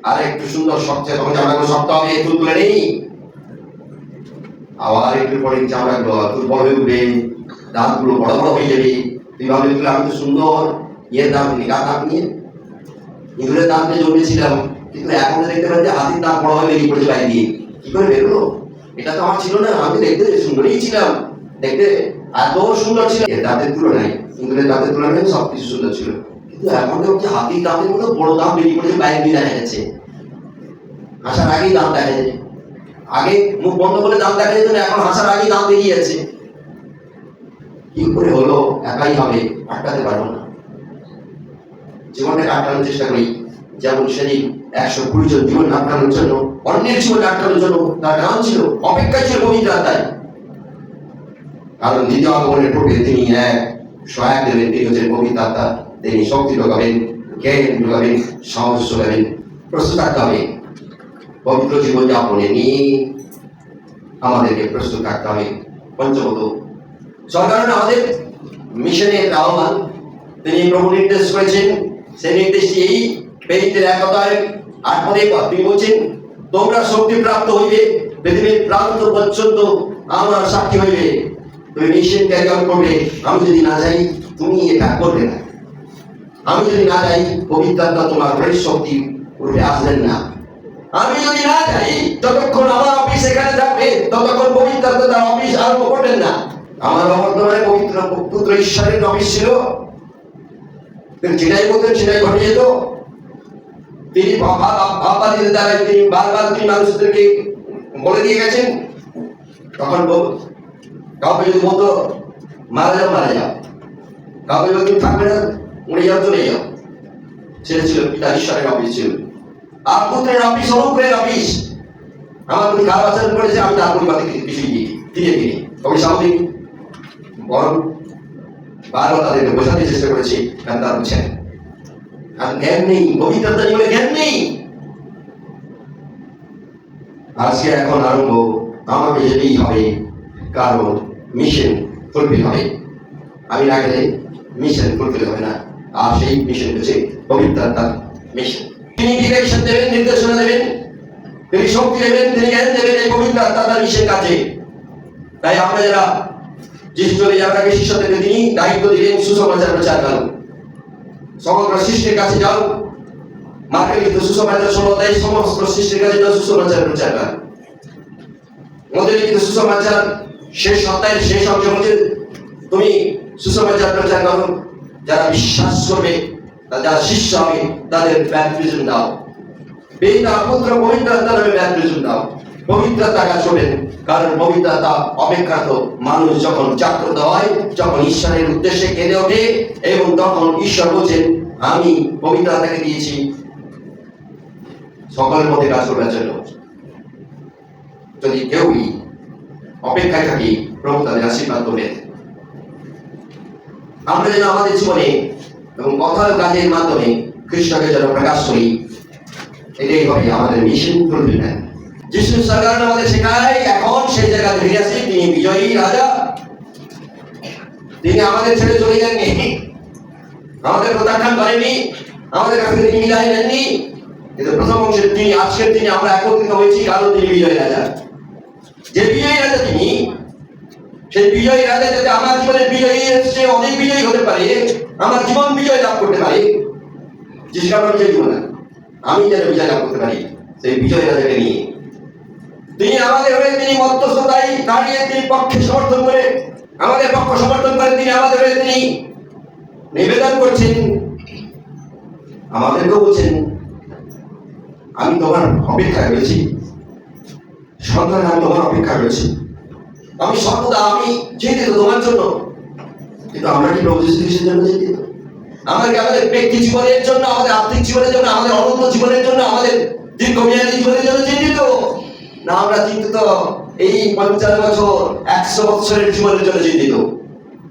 আর একটু সুন্দর শক্ত, তখন চামড়াগুলো শক্ত হবে, তুলতুলে নেই। আবার একটু পরে চামড়াগুলো দুর্বল হয়ে উঠবে, দাঁতগুলো বড় বড় হয়ে যাবে। তুই ভাবলি আমি তো সুন্দর ইয়ের দাম নিয়ে, কার দাম নিয়ে, ইঁদুরের দাম নিয়ে জন্মেছিলাম, কিন্তু এখন দেখতে পাচ্ছি হাতির দাম বড় হয়ে বেরিয়ে পড়েছে বাইরে দিয়ে। কি করে বেরোলো? এটা তো আমার ছিল না, আমি দেখতে সুন্দরই ছিলাম, দেখতে এত সুন্দর ছিল, দাঁতের তুলনায়, ইঁদুরের দাঁতের তুলনায় সবকিছু সুন্দর ছিল। কিন্তু এখন দেখছি হাতির দাঁতের মতো বড় দাম বেরিয়ে পড়েছে বাইরে দিয়ে, দেখা যাচ্ছে। হাসার আগেই দাম দেখা যায়, আগে মুখ বন্ধ করে দাম দেখা যেত না, এখন হাসার আগেই দাম বেরিয়ে যাচ্ছে। কি করে হলো? একাই হবে, আটকাতে পারবো না। জীবনটাকে আটকানোর চেষ্টা করি, যেমন সেদিন 120 জন জীবন আটকানোর জন্য, অন্যের জীবন আটকানোর জন্য তার কারণ ছিল, অপেক্ষা ছিল পবিত্র আত্মায়। কারণ দ্বিতীয় আগমনের পূর্বে তিনি এক সহায়ক দেবেন, তিনি হচ্ছেন পবিত্র আত্মা। তিনি শক্তি ঢোকাবেন, জ্ঞান ঢোকাবেন, সাহস ঢোকাবেন। প্রস্তুত থাকতে হবে, পবিত্র জীবন যাপনে নিয়ে আমাদেরকে প্রস্তুত থাকতে হবে। পঞ্চমত, সরকার আমাদের মিশনের আহ্বান তিনি প্রভু নির্দেশ করেছেন। সেই নির্দেশটি এই পেরিতের একতায় 8 পদে তিনি বলছেন, তোমরা শক্তি প্রাপ্ত হইবে, পৃথিবীর প্রান্ত পর্যন্ত আমার সাক্ষী হইবে। তুমি মিশন ক্যারি আউট করবে। আমি যদি না যাই, তুমি এটা করবে না। আমি যদি না যাই, পবিত্র আত্মা তোমার ফ্রেশ শক্তি উঠে আসবেন না। আমি যদি না যাই, যতক্ষণ আমার অফিস এখানে থাকবে, ততক্ষণ পবিত্র আত্মা তার অফিস আরম্ভ করবেন না। আমার বর্তমানে পবিত্র পুত্র ঈশ্বরের অফিস ছিল, যেটাই বলতেন সেটাই ঘটে যেত। তিনি ভাববা দিতে দ্বারা তিনি বারবার তিনি মানুষদেরকে বলে দিয়ে গেছেন। তখন কাউকে যদি বলতো মারা যাও, মারা যাও, কাউকে যদি থাকবে না, উড়ে যাও, চলে যাও, সেটা ছিল পিতা ঈশ্বরের অফিস ছিল। আর পুত্রের অফিস, অনুগ্রহের অফিস। আমার প্রতি খারাপ আচরণ করেছে, আমি তার পরিবারে কিছুই দিই, ধীরে ধীরে তবে স্বাভাবিক, বরং বারবার তাদেরকে বোঝাতে চেষ্টা করেছি, কারণ তারা বুঝছেন আর জ্ঞান নেই, পবিত্রতা জীবনে জ্ঞান নেই। আজকে এখন আরম্ভ আমাকে যেতেই হবে, কারণ মিশন ফুলফিল হবে। আমি না গেলে মিশন ফুলফিল হবে না। আর সেই মিশন হচ্ছে পবিত্রতার মিশন। তিনি ডিরেকশন দেবেন, নির্দেশনা দেবেন, তিনি শক্তি দেবেন, তিনি জ্ঞান দেবেন এই পবিত্র আত্মার মিশন কাজে। তাই আমরা যারা যিশুকে যারাকে শিষ্যদেরকে তিনি দায়িত্ব দিলেন, সুসমাচার প্রচার করো, সমগ্র সৃষ্টির কাছে যাও। মার্কে লিখিত সুসমাচার 16 অধ্যায়, সমস্ত সৃষ্টির কাছে যাও, সুসমাচার প্রচার করো। মধ্যে লিখিত সুসমাচার শেষ অধ্যায়ের শেষ অংশ বলছে, তুমি সুসমাচার প্রচার করো, যারা বিশ্বাস করবে, যারা শিষ্য হবে, তাদের ব্যাপটিজম দাও। পিতা পুত্র পবিত্র আত্মার নামে ব্যাপটিজম দাও। পবিত্রতা কাজ করবেন, কারণ পবিত্রতা অপেক্ষাত মানুষ যখন জাগ্রত হয়, যখন ঈশ্বরের উদ্দেশ্যে কেঁদে ওঠে, এবং তখন ঈশ্বর বলছেন, আমি পবিত্রতাকে দিয়েছি সকলের মধ্যে কাজ করবার জন্য। যদি কেউই অপেক্ষায় থাকি, প্রভু তাদের আশীর্বাদ করবেন। আমরা যেন আমাদের জীবনে এবং কথা কাজের মাধ্যমে কৃষ্ণকে যেন প্রকাশ করি, এটাই হবে আমাদের মিশন ফুলফিলমেন্ট। যিশু সরকার আমাদের শেখায়, এখন সেই জায়গায় ফিরে আসি। তিনি বিজয়ী রাজা, তিনি আমাদের ছেড়ে চলে যাননি। আমাদের প্রত্যাখ্যান করেনি, আমাদের কাছ থেকে তিনি বিদায় নেননি। কিন্তু প্রথম অংশের তিনি, আজকের দিনে আমরা একত্রিত হয়েছি কারণ তিনি বিজয়ী রাজা। যে বিজয়ী রাজা তিনি, সেই বিজয়ী রাজা যাতে আমার জীবনের বিজয়ী এসছে অনেক বিজয়ী হতে পারে, আমার জীবন বিজয় লাভ করতে পারে, চেষ্টা করা বিজয় জীবন আমি যেন বিজয় লাভ করতে পারি সেই বিজয়ী রাজাকে নিয়ে তিনি আমাদের হয়ে তিনি মধ্যস্থতায় দাঁড়িয়ে তিনি পক্ষে সমর্থন করে, আমাদের পক্ষ সমর্থন করে তিনি আমাদের হয়ে তিনি নিবেদন করছেন, আমাদেরকেও বলছেন আমি তোমার অপেক্ষায় রয়েছি সন্তান, আমি তোমার অপেক্ষায় রয়েছি, আমি সর্বদা আমি চিন্তিত তোমার জন্য। কিন্তু আমরা কি প্রভু যীশু খ্রিস্টের জন্য চিন্তিত? আমরা কি আমাদের ব্যক্তি জীবনের জন্য, আমাদের আর্থিক জীবনের জন্য, আমাদের অনন্ত জীবনের জন্য, আমাদের দীর্ঘমেয়াদী জীবনের জন্য চিন্তিত? না, আমরা চিন্তিত এই 50 বছর 100 বছরের জীবনের জন্য চিন্তিত।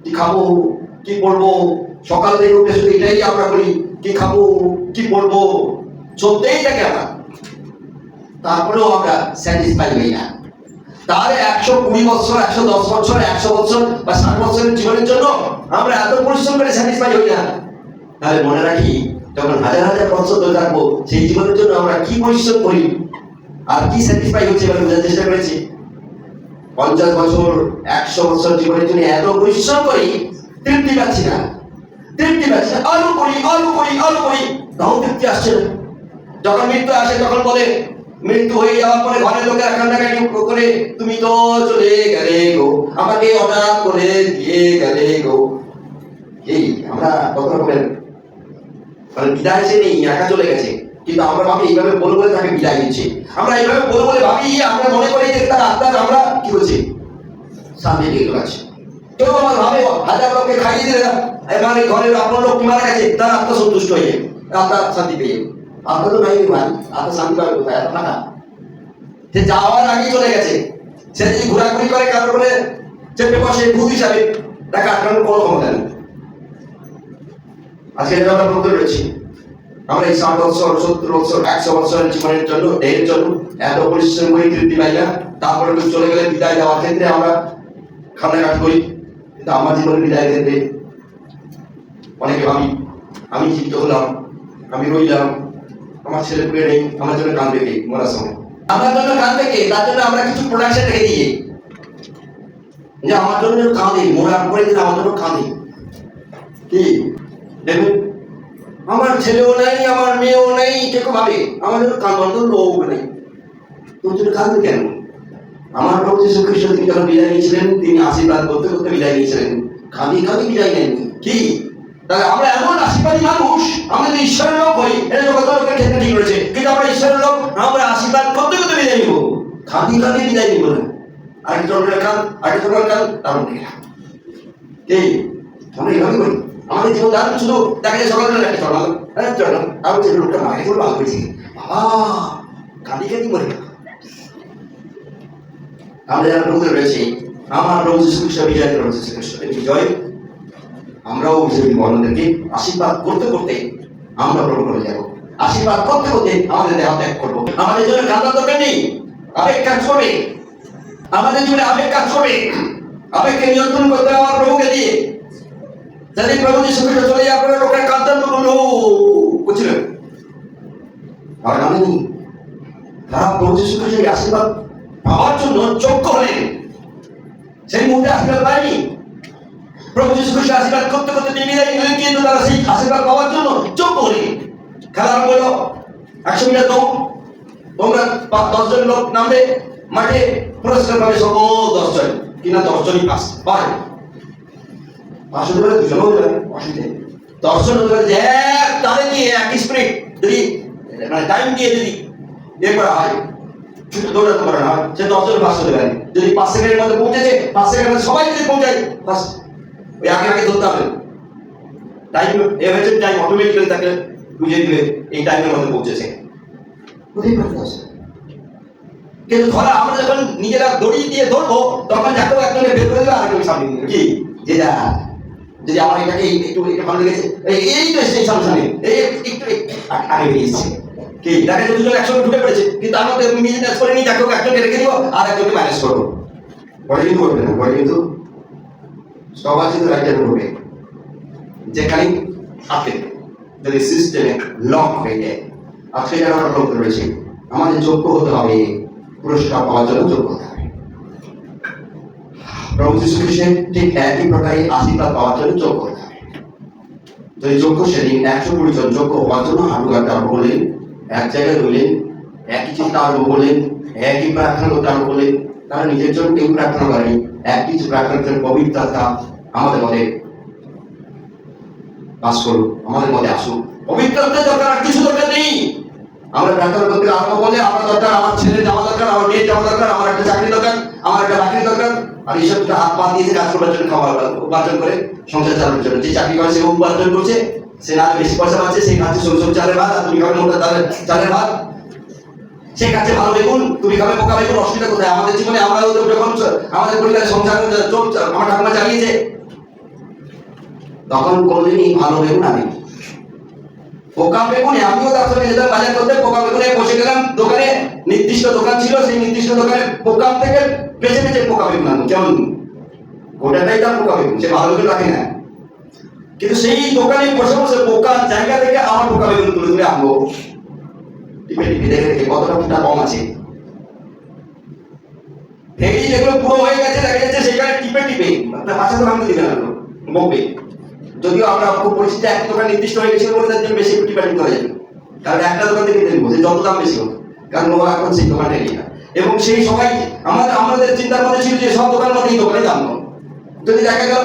কি খাবো, কি পড়বো, সকাল থেকে উঠে শুধু এটাই আমরা করি, কি খাবো, কি পড়বো, চলতেই থাকে আমরা। তারপরেও আমরা স্যাটিসফাই হই না। তাহলে 120 বছর, 110 বছর, 100 বছর বা 60 বছরের জীবনের জন্য আমরা এত পরিশ্রম করে স্যাটিসফাই হই না। তাহলে মনে রাখি, যখন হাজার হাজার বছর ধরে থাকবো সেই জীবনের জন্য আমরা কি পরিশ্রম করি আর কি স্যাটিসফাই হচ্ছে এবার বোঝার চেষ্টা করেছি। 50 বছর 100 বছর জীবনের জন্য এত পরিশ্রম করি, তৃপ্তি পাচ্ছি না, তৃপ্তি পাচ্ছি না, আরো করি আরো করি আরো করি, তাও তৃপ্তি আসছে না। যখন মৃত্যু আসে তখন বলে, মৃত্যু হয়ে যাওয়ার পরে ঘরের লোকেরা কান্নাকাটি করে, তুমি তো চলে গেলে গো, আমাকে অনাথ করে দিয়ে গেলে গো। এই আমরা কত রকমের বিদায় সে নেই, একা চলে গেছে, কিন্তু আমরা ভাবি এইভাবে বলে বলে তাকে বিদায় দিচ্ছি, আমরা এইভাবে বলে বলে ভাবি, আমরা মনে করি যে তার আত্মার আমরা কি করছি, শান্তি দিয়ে আছে। কেউ আমার ভাবে হাজার লোককে খাইয়ে দিলে এবার ঘরের আপন লোক মারা গেছে, তার আত্মা সন্তুষ্ট হয়ে যাবে, আত্মা শান্তি পেয়ে যাবে। আত্মা তো নাই ভাই, আত্মা শান্তি পাবে কোথায়? এত টাকা সে যাওয়ার আগেই চলে গেছে, সে যদি ঘোরাঘুরি করে কারোর করে চেপে বসে ভূত হিসাবে, তাকে আটকানোর কোনো ক্ষমতা নেই। আজকে আমরা বলতে রয়েছি, আমরা এই 60 বছর 70 বছর 100 বছরের জীবনের জন্য, এর জন্য এত পরিশ্রম করে তৃপ্তি পাই না। তারপরে চলে গেলে বিদায় দেওয়ার ক্ষেত্রে আমরা কান্নাকাটি করি। কিন্তু আমার জীবনের বিদায়ের ক্ষেত্রে অনেকে ভাবি, আমি জীবিত হলাম, আমি রইলাম, আমার ছেলে পেয়ে নেই, আমার জন্য কাঁদবে কে মরার সময়? আমার জন্য কাঁদবে কে? তার জন্য আমরা কিছু প্রোডাকশন রেখে দিয়ে যে আমার জন্য কাঁদে, মরার পরে দিন আমার জন্য কাঁদে। কি দেখুন, আমার ছেলেও নাই, আমার মেয়েও নাই, কে ভাবে আমার জন্য কাঁদবার জন্য লোক নেই, তোর জন্য কাঁদবে কেন? আমার প্রভু যীশু খ্রিস্ট তিনি যখন বিদায় নিয়েছিলেন, তিনি আশীর্বাদ করতে করতে বিদায় নিয়েছিলেন, কাঁদি কাঁদি বিদায় নেননি। কি তাহলে আমরা এমন আশীর্বাদী মানুষ, আমরা যদি ঈশ্বরের লোক হই, এটা জগত লোকের ক্ষেত্রে ঠিক রয়েছে, কিন্তু আমরা ঈশ্বরের লোক, আমরা আশীর্বাদ করতে করতে বিদায় নিব, কাঁদি কাঁদি বিদায় নিব না। আরেকটা জনের কান, আরেকটা জনের কান, তার মধ্যে কি আমরা এইভাবে করি? আমাদের জীবন দারুণ, শুধু দেখা যায় সকালবেলা একটা চলাম, চলাম, আর যে লোকটা মারা গেছে ভালো করেছি, কাঁদি কাঁদি মরে গেল। আমরা যারা প্রভুতে রয়েছি, আমার প্রভু যীশু খ্রিস্ট বিজয়, প্রভু যীশু খ্রিস্টের বিজয়, আমরাও অন্যদেরকে আশীর্বাদ করতে করতে আমরা প্রভু করে যাব। আশীর্বাদ করতে করতে আমাদের দেহ ত্যাগ করবো। আমাদের জন্য কান্নার দরকার নেই, আবেগ কাজ করবে, আমাদের জীবনে আবেগ কাজ করবে। আবেগকে নিয়ন্ত্রণ করতে আমার প্রভুকে দিয়ে, যদি প্রভু যীশু খ্রিস্ট চলে যাওয়ার পরে লোকের কাঁদতেন তো বললো বুঝলেন, আর কাঁদেনি। তারা প্রভু যীশু খ্রিস্টের আশীর্বাদ পাওয়ার জন্য যোগ্য হলেন, সেই মুহূর্তে আশীর্বাদ পায়নি। প্রভু যীশু খ্রিস্ট আশীর্বাদ করতে করতে তিনি বিদায় নিলেন, কিন্তু তারা সেই আশীর্বাদ পাওয়ার জন্য যোগ্য হলেন। খেলা হলো 100 মিটার দৌড়, তোমরা 10 জন লোক নামবে মাঠে, পুরস্কার পাবে সকল 10 জন, কিনা 10 জনই পাস পায়। 5 হতে পারে, 2 জন হতে পারে, অসুবিধা 10 জন হতে পারে। যে তাদের নিয়ে এক স্প্রিট যদি মানে টাইম দিয়ে যদি ইয়ে করা হয়, দৌড়াতে পারে না, সে 10 জন পাস হতে পারে। যদি 5 সেকেন্ডের মধ্যে পৌঁছেছে, 5 সেকেন্ডের সবাই যদি পৌঁছায় ফার্স্ট, ওই আগে আগে ধরতে হবে। টাইম এভারেজ টাইম অটোমেটিক্যালি তাকে বুঝিয়ে দিবে এই টাইমের মধ্যে পৌঁছেছে। কিন্তু ধরা আমরা যখন নিজেরা দড়ি দিয়ে ধরবো, তখন যাকেও একজনে বের করে দেবে, আরেকজন সামনে দিবে। কি যে যা যদি আমার এটাকে একটু এটা ভালো লেগেছে, এই তো সেই সামনে এই একটু আগে বেরিয়েছে। কি দেখা যায় দুজন একসঙ্গে ঢুকে পড়েছে, কিন্তু আমার মিসম্যাচ করে নিয়ে যাকেও একজনকে রেখে দিব, আর একজনকে ম্যানেজ করবো। পরে কিন্তু করবে না, পরে কিন্তু সবার কিন্তু রাইটার করবে, যেখানে আটকে দেবে, যদি সিস্টেমে লক হয়ে যায়। আজকে যারা আমরা লক্ষ্য রয়েছে, আমাদের যোগ্য হতে হবে, পুরস্কার পাওয়ার জন্য যোগ্য হতে হবে। প্রভু যীশু খ্রিস্টের ঠিক একই প্রকারে আশীর্বাদ পাওয়ার জন্য যোগ্য হতে হবে। যদি যোগ্য সেদিন 120 জন যোগ্য হওয়ার জন্য হাঁটু গাড়তে আরম্ভ করলেন, এক জায়গায় রইলেন, একই চিন্তা আরম্ভ করলেন, একই প্রার্থনা করতে আরম্ভ করলেন। তারা নিজের জন্য কেউ প্রার্থনা করেনি, এক কিছু প্রার্থনা করেন, পবিত্র আত্মা আমাদের মধ্যে বাস করুক, আমাদের মধ্যে আসুক। পবিত্র আত্মার দরকার, আর কিছু দরকার নেই। আমরা প্রার্থনা করতে আরম্ভ করলে আমার দরকার, আমার ছেলে যাওয়া দরকার, আমার মেয়ে যাওয়া দরকার, আমার একটা চাকরি দরকার, আমার একটা চাকরি দরকার, আর এইসব হাত পা দিয়েছে কাজ করার জন্য, খাবার উপার্জন করে সংসার চালানোর জন্য। যে চাকরি করে সে উপার্জন করছে, সে না বেশি পয়সা পাচ্ছে, সেই খাচ্ছে সরু চালের ভাত, আর তুমি খাবে মোটা চালের ভাত। সে খাচ্ছে ভালো বেগুন, তুমি খাবে পোকা বেগুন। অসুবিধা কোথায়? আমাদের জীবনে আমরা যখন আমাদের পরিবারের সংসার আমার ঠাকুমা চালিয়েছে, তখন কোনদিনই ভালো বেগুন আনি পোকা বেগুনে। আমিও তার সঙ্গে যেতাম বাজার করতে, পোকা বেগুনে বসে গেলাম দোকানে, নির্দিষ্ট দোকান ছিল, সেই নির্দিষ্ট দোকানে পোকা থেকে বেছে বেছে পোকা বেগুন আনবো। যেমন গোটাটাই তার পোকা বেগুন, সে ভালো বেগুন রাখে না, কিন্তু সেই দোকানে বসে বসে পোকার জায়গা থেকে আমার পোকা বেগুন তুলে তুলে আনবো। টিপে টিপে দেখে দেখে কতটা ফুটা কম আছে, ভেঙে যেগুলো পুরো হয়ে গেছে দেখা যাচ্ছে, সেখানে টিপে টিপে আপনার বাচ্চা তো ভাঙতে দিবে না, বকবে। যদিও আমরা খুব পরিচিত এক দোকান নির্দিষ্ট হয়ে গেছিল বলে তার জন্য বেশি টিপাটিপ করা যায়, কারণ একটা দোকান থেকে দেখবো যে যত দাম বেশি হতো, কারণ ও এখন সেই দোকানটা নিয়ে না। এবং সেই সবাই আমাদের চিন্তার মধ্যে ছিল যে সব দোকানের মধ্যে এই দোকানে দাম কম। যদি দেখা গেল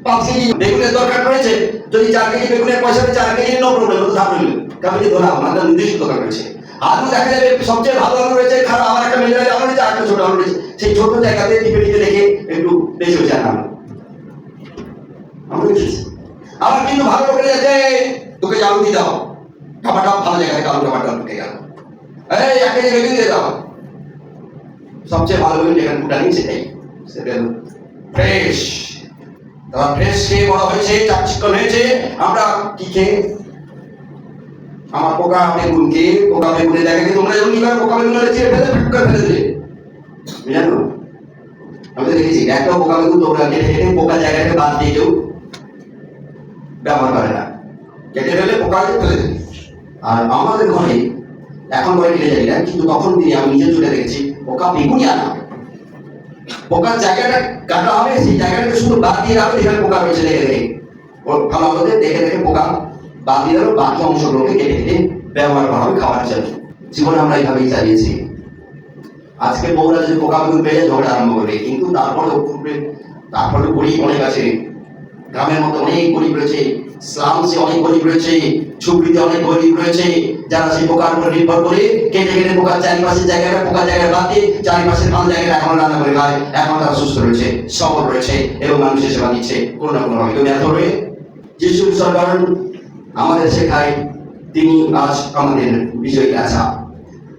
5 কেজি বেগুনের দরকার পড়েছে, যদি 4 কেজি বেগুনের পয়সা 4 কেজি নো প্রবলেম, তো দাম রইল, কারণ যে ধরা আমাদের নির্দিষ্ট দোকান রয়েছে। আলু দেখা যাবে সবচেয়ে ভালো আলু রয়েছে, খারাপ আমার একটা মিডিয়াম আলু রয়েছে, একটা ছোট আলু রয়েছে, সেই ছোট জায়গাতে টিপে টিপে দেখে একটু বেশি হয়েছে আলু। আমার কিন্তু ভালো লোকের যাচ্ছে, তোকে আলু দিয়ে দাও, টমাটো ভালো জায়গায় আলু টমাটো ঢুকে গেল, এই 1 কেজি বেগুন দিয়ে দাও। সবচেয়ে ভালো বেগুন যেখানে ফুটা নেই সেটাই, সেটা ফ্রেশ। তারা ফ্রেশ খেয়ে বড় হয়েছে, চাকচিক্য হয়েছে। আমরা কি খেয়ে আমার পোকা বেগুনকে, পোকা বেগুনে দেখা গেছে তোমরা যেমন কি করে পোকা বেগুন চিড়ে ফেলে ফেলে ফেলে দিলে, জানো? আমি তো দেখেছি একটা পোকা বেগুন তোমরা কেটে কেটে পোকা জায়গাটাকে বাদ দিয়ে কেউ ব্যবহার করে না, কেটে ফেলে পোকা ফেলে দেবে। আর আমাদের ঘরে এখন ঘরে কেটে যাই না, কিন্তু তখন দিনে আমি নিজের চোখে দেখেছি পোকা বেগুনই আনা, পোকার জায়গাটা কাটা হবে, সেই জায়গাটাকে শুধু বাদ দিয়ে রাখবে, এখানে পোকা রয়েছে দেখে দেখে ভালো হবে, দেখে দেখে পোকা বাদ দিয়ে দেবো, বাকি অংশগুলোকে কেটে কেটে ব্যবহার করা হবে খাওয়ার জন্য। জীবনে আমরা এইভাবেই চালিয়েছি। আজকে বউরা যদি পোকা বেগুন পেয়ে যায় ঝগড়া আরম্ভ করবে, কিন্তু তারপরে গরিব অনেক আছে, গ্রামের মধ্যে অনেক গরিব রয়েছে, স্লামসে অনেক গরিব রয়েছে, ঝুপড়িতে অনেক গরিব রয়েছে, যারা সেই পোকার উপর নির্ভর করে কেটে কেটে পোকার চারিপাশের জায়গাটা, পোকার জায়গায় বাদ দিয়ে চারিপাশের ভালো জায়গাটা এখন রান্না করে খায়। এখন তারা সুস্থ রয়েছে, সবল রয়েছে এবং মানুষের সেবা দিচ্ছে কোনো না কোনো ভাবে। কেউ ব্যর্থ হয়ে যিশু সরকার আমাদের শেখায়, তিনি আজ আমাদের বিজয়ী আছা,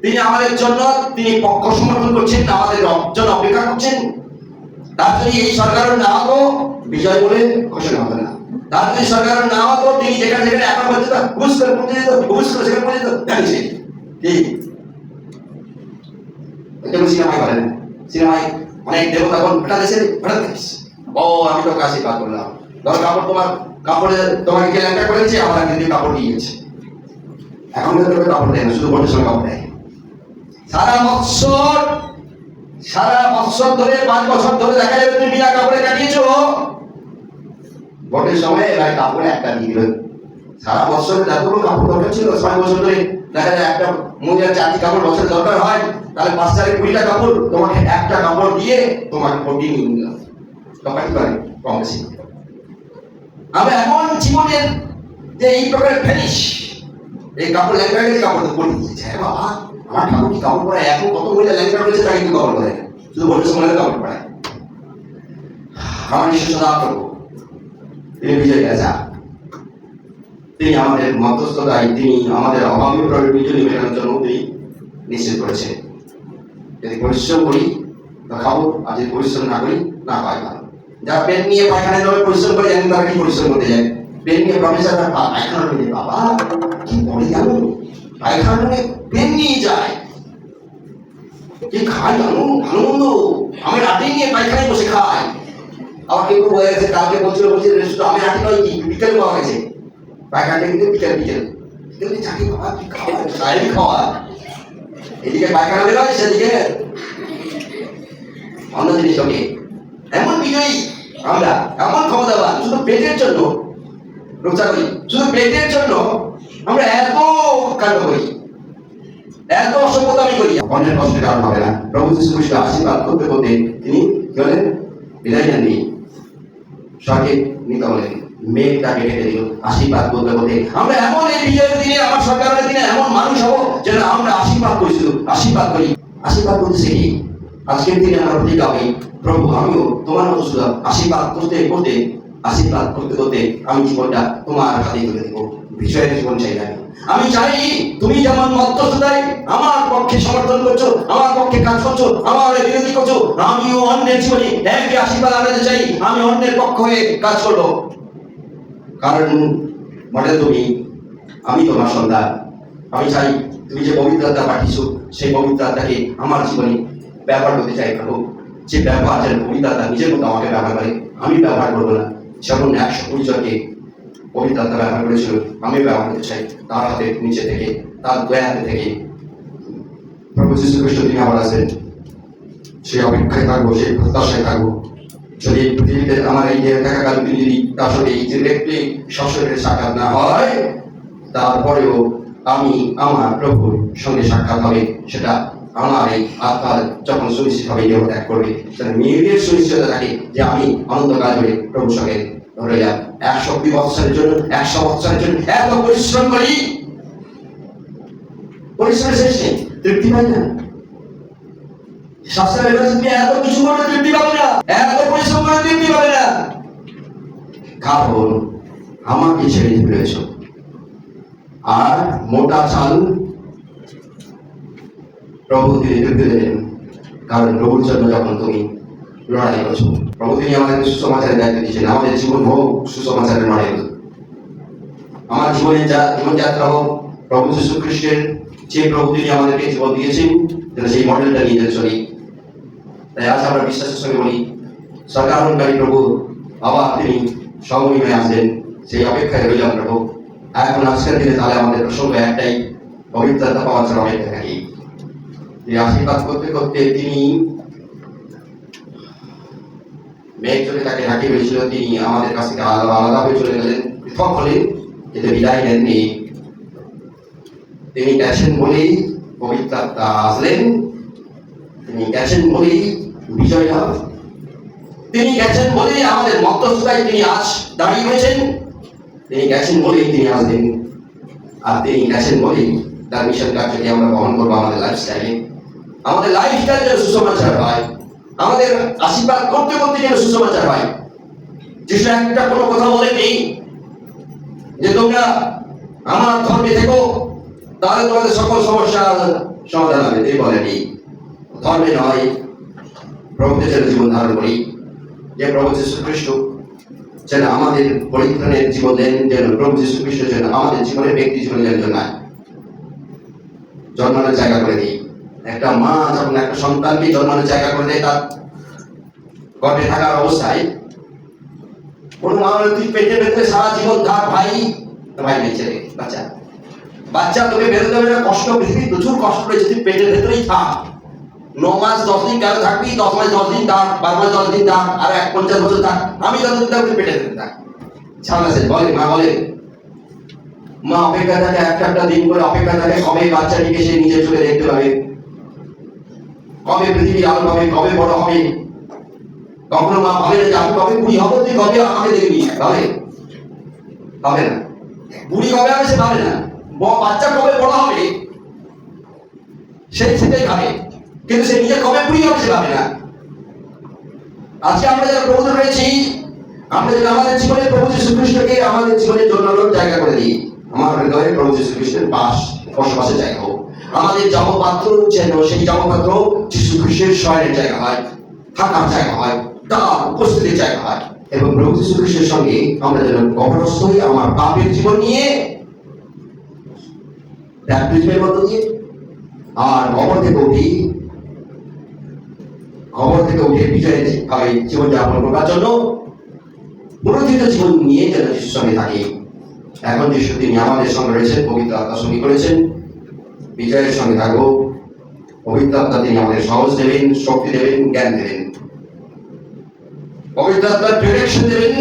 তিনি আমাদের জন্য তিনি পক্ষ সমর্থন করছেন, আমাদের জন্য অপেক্ষা করছেন। তার যদি এই সরকারের না হতো বিজয় বলে ঘোষণা হতো না। তার যদি সরকারের না হতো তিনি যেখানে যেখানে এখন পর্যন্ত ঘুষ করে পৌঁছে যেত, ঘুষ করে সেখানে পৌঁছে যেত, জানিস ঠিক। যেমন সিনেমায় বলেন, সিনেমায় অনেক দেবতাগণ হঠাৎ এসে হঠাৎ দেখিস, ও আমি তোকে আশীর্বাদ করলাম, ধর কাপড় তোমার কাপড়ে তোমাকে কে ল্যাংটা করেছে, আমার একদিন কাপড় দিয়ে গেছে। এখন তোকে কাপড় দেয় না, শুধু ভোটের সময় কাপড় দেয়। সারা বৎসর ধরে 5 বছর ধরে দেখা যাবে তুমি বিনা কাপড়ে কাটিয়েছো, ভোটের সময় এবার কাপড় একটা দিয়ে দিল। সারা বছরে যতগুলো কাপড় দরকার ছিল 6 বছর ধরে দেখা যায় একটা মহিলার 4টি কাপড় বছরে দরকার হয়, তাহলে 5 4 20টা কাপড় তোমাকে একটা কাপড় দিয়ে তোমাকে ভোটই নিয়ে নিলাম। তোমাকে করে কম বেশি আমরা এমন জীবনের যে এই প্রকারের ফেনিশ, এই কাপড় ল্যাংটা গেছে, কাপড় তো পরে দিয়েছে। হ্যাঁ বাবা, আমার ঠাকুর কি কাপড় পরে, এখন কত মহিলা ল্যাংটা রয়েছে তাকে কিন্তু কাপড় পরে, শুধু ভোটের সময় কাপড় পরে। আমার নিঃশ্বাস না করবো, তিনি বিজয় গেছা, তিনি আমাদের মধ্যস্থতায়, তিনি আমাদের অভাবী প্রয়োজন মেটানোর জন্য তিনি নিশ্চিত করেছেন। যদি পরিশ্রম করি তা খাবো, আর যদি পরিশ্রম না করি না পাই ভালো। যারা পেন নিয়ে পায়খানায় যাবে পরিশ্রম করে, জানেন তারা কি পরিশ্রম করতে যায়। পেন নিয়ে প্রফেসর পায়খানা নিয়ে, বাবা কি পড়ে জানো, পায়খানা নিয়ে পেন নিয়ে যায়, কি খায় জানো, ভালো মন্দ আমি রাতে নিয়ে পায়খানায় বসে খাই, আবার কেউ কেউ বলে গেছে, কালকে বলছিল শুধু আমি রাখি নয় কি বিকেল পাওয়া গেছে, পায়খানাটা কিন্তু বিকেল বিকেল কিন্তু চাকরি খাওয়া কি খাওয়া সাহেবই খাওয়া, এদিকে পায়খানা বেরোয় সেদিকে অন্য জিনিস ওকে। এমন বিজয়ী আমরা, এমন ক্ষমতাবান, শুধু পেটের জন্য রক্ষা করি, শুধু পেটের জন্য আমরা এত কাণ্ড করি, এত অসভ্যতামি করি। অনেক কষ্টের কারণ হবে না। প্রভু যীশু খ্রিস্ট আশীর্বাদ করতে করতে তিনি কি বলেন, বিদায় নেননি, স্বর্গে নিতে বলেন, মেঘটাকে রেখে দিল আশীর্বাদ করতে করতে। আমরা এমন এই বিজয়ের দিনে, আমার সরকারের দিনে এমন মানুষ হবো যেন আমরা আশীর্বাদ করেছিল, আশীর্বাদ করি। আশীর্বাদ করতে শিখি। আজকের দিনে আমরা প্রতিজ্ঞা হই, প্রভু আমিও তোমার মতো শুধু আশীর্বাদ করতে করতে, আশীর্বাদ করতে করতে আমি জীবনটা তোমার হাতে তুলে দেবো। বিষয়ের জীবন চাই না। আমি চাই তুমি যেমন মধ্যস্থতায় আমার পক্ষে সমর্থন করছো, আমার পক্ষে কাজ করছো, আমার বিরোধী করছো, আমিও অন্যের জীবনে একই আশীর্বাদ আনাতে চাই। আমি অন্যের পক্ষ হয়ে কাজ করবো, কারণ মডেল তুমি, আমি তোমার সন্তান। আমি চাই তুমি যে পবিত্র আত্মা পাঠিয়েছো সেই পবিত্র আত্মাকে আমার জীবনে ব্যবহার করতে চাই প্রভু। যে ব্যবহার যেন পবিত্র আত্মা নিজের মতো আমাকে ব্যবহার করে, আমি ব্যবহার করবো না। যেমন 120 জনকে পবিত্র আত্মা ব্যবহার করেছিল, আমি ব্যবহার করতে চাই তার হাতে নিচে থেকে, তার দয়াতে থেকে। প্রভু যীশু খ্রিস্ট তিনি আবার আসবেন, সেই অপেক্ষায় থাকবো, সেই প্রত্যাশায় থাকবো। যদি পৃথিবীতে আমার এই দেহে থাকাকালীন তিনি যদি তার সঙ্গে এই ডিরেক্টলি সশরীরে সাক্ষাৎ না হয়, তারপরেও আমি আমার প্রভুর সঙ্গে সাক্ষাৎ হবে। সেটা আমার এই আত্মা যখন সুনিশ্চিত হবে, দেহ ত্যাগ করবে, সেটা মেয়েদের সুনিশ্চিততা থাকে যে আমি অনন্তকাল ধরে প্রভুর সঙ্গে ধরে যাব। 120 বৎসরের জন্য, 100 বৎসরের জন্য এত পরিশ্রম করি, পরিশ্রমের শেষ নেই, তৃপ্তি পাই না। শাস্ত্রের তুমি এত কিছু করে তৃপ্তি পাবে না, এত পরিশ্রম করে তৃপ্তি পাবে না, কারণ আমাকে ছেড়ে দিয়েছ। আর মোটা চাল প্রভু তিনি তৃপ্তি দেবেন, কারণ প্রভুর জন্য যখন তুমি লড়াই করছো। প্রভু তিনি আমাদের সুসমাচারের দায়িত্ব দিয়েছেন, আমাদের জীবন হোক সুসমাচারের লড়াই। আমার জীবনযাত্রা হোক প্রভু যীশু খ্রিস্টের, যে প্রভু তিনি আমাদেরকে জীবন দিয়েছেন, সেই মডেলটা নিয়ে চলি। তাই আজ আমরা বিশ্বাসের সঙ্গে বলি, সরকারকারী প্রভু আবার তিনি সময় আসবেন, সেই অপেক্ষায় রইলাম প্রভু। এখন আজকের দিনে তাহলে আমাদের প্রসঙ্গ একটাই, পবিত্রতা পাওয়ার জন্য অপেক্ষা থাকি। আশীর্বাদ করতে করতে তিনি মেঘ চলে তাকে ঢাকি হয়েছিল, তিনি আমাদের কাছ থেকে আলাদা আলাদা হয়ে চলে গেলেন, পৃথক হলেন, কিন্তু বিদায় নেননি। তিনি গেছেন বলেই পবিত্রতা আসলেন, তিনি গেছেন বলেই বিজয় লাভ, তিনি গেছেন বলেই আমাদের মধ্যস্থতায় তিনি আজ দাঁড়িয়ে হয়েছেন, তিনি গেছেন বলেই তিনি আসবেন, আর তিনি গেছেন বলেই তার মিশন কার্যকে আমরা বহন করবো আমাদের লাইফস্টাইলে। আমাদের লাইফস্টাইল যেন সুসমাচার হয়, আমাদের আশীর্বাদ করতে করতে যেন সুসমাচার হয়। যিশু একটা কোনো কথা বলেনি যে তোমরা আমার ধর্মে থেকো তাহলে তোমাদের সকল সমস্যার সমাধান হবে, তিনি বলেনি। ধর্মে নয়, প্রভুতে যেন জীবন ধারণ করি, যে প্রভু যীশু খ্রিস্ট যেন আমাদের পরিত্রাণের জীবন দেন, যেন প্রভু যীশু খ্রিস্ট যেন আমাদের জীবনের ব্যক্তি জীবনের জন্য জন্মানোর জায়গা করে দিই। একটা মা যখন একটা সন্তানকে জন্মানোর জায়গা করে দেয়, তার গর্ভে থাকার অবস্থায় কোন মা তুই পেটের ভেতরে সারা জীবন থাক ভাই, ভাই নেই ছেলে, বাচ্চা বাচ্চা তোকে বেরোতে হবে না, কষ্ট, পৃথিবীর প্রচুর কষ্ট রয়েছে, তুই পেটের ভেতরেই থাক। 9 মাস 10 দিন কেন থাকবি, 10 মাস 10 দিন থাক, 12 মাস 10 দিন থাক, আর 50 বছর থাক, আমি যতদিন থাকবি পেটের ভেতরে থাক। ছাড়া বলে মা, বলে মা অপেক্ষা থাকে, একটা দিন করে অপেক্ষা থাকে, কবে বাচ্চাটিকে সে নিজে চোখে দেখতে পাবে, কবে পৃথিবীর আলো পাবে, কবে বড় হবে। কখনো মা ভাবে না যে আমি কবে বুড়ি হবো, তুই কবে আমাকে দেখবি, ভাবে হবে না। বুড়ি কবে হবে সে ভাবে না, বাচ্চা কবে বড় হবে সেটাই ভাবে, কিন্তু সে নিজে কবে বুড়ি হবে সে ভাবে না। আজকে আমরা যারা প্রভু রয়েছি, আমরা যেন আমাদের জীবনে প্রভু যীশু খ্রিস্টকে আমাদের জীবনের জন্মানোর জায়গা করে দিই। আমার হৃদয়ে প্রভু যীশু খ্রিস্টের বসবাসের জায়গা হোক। আমাদের জন্মপাত্র যেন সেই জন্মপাত্র যীশু খ্রিস্টের শয়নের জায়গা হয়, থাকার জায়গা হয়, তার উপস্থিতির জায়গা হয়। এবং প্রভু যীশু খ্রিস্টের সঙ্গে আমরা যেন কবরস্থ হই, আমার পাপের জীবন নিয়ে ব্যাপটিজমের মধ্য দিয়ে, আর কবর থেকে উঠে বিজয়ের ভাবে জীবনযাপন করবার জন্য পুনরুত্থিত জীবন নিয়ে যেন যিশুর সঙ্গে থাকি। এখন যিশু তিনি আমাদের সঙ্গে রয়েছেন, পবিত্র আত্মা সঙ্গী করেছেন, বিজয়ের সঙ্গে থাকবো। পবিত্র আত্মা তিনি আমাদের সাহস দেবেন, শক্তি দেবেন, জ্ঞান দেবেন, পবিত্র আত্মার ডিরেকশন দেবেন,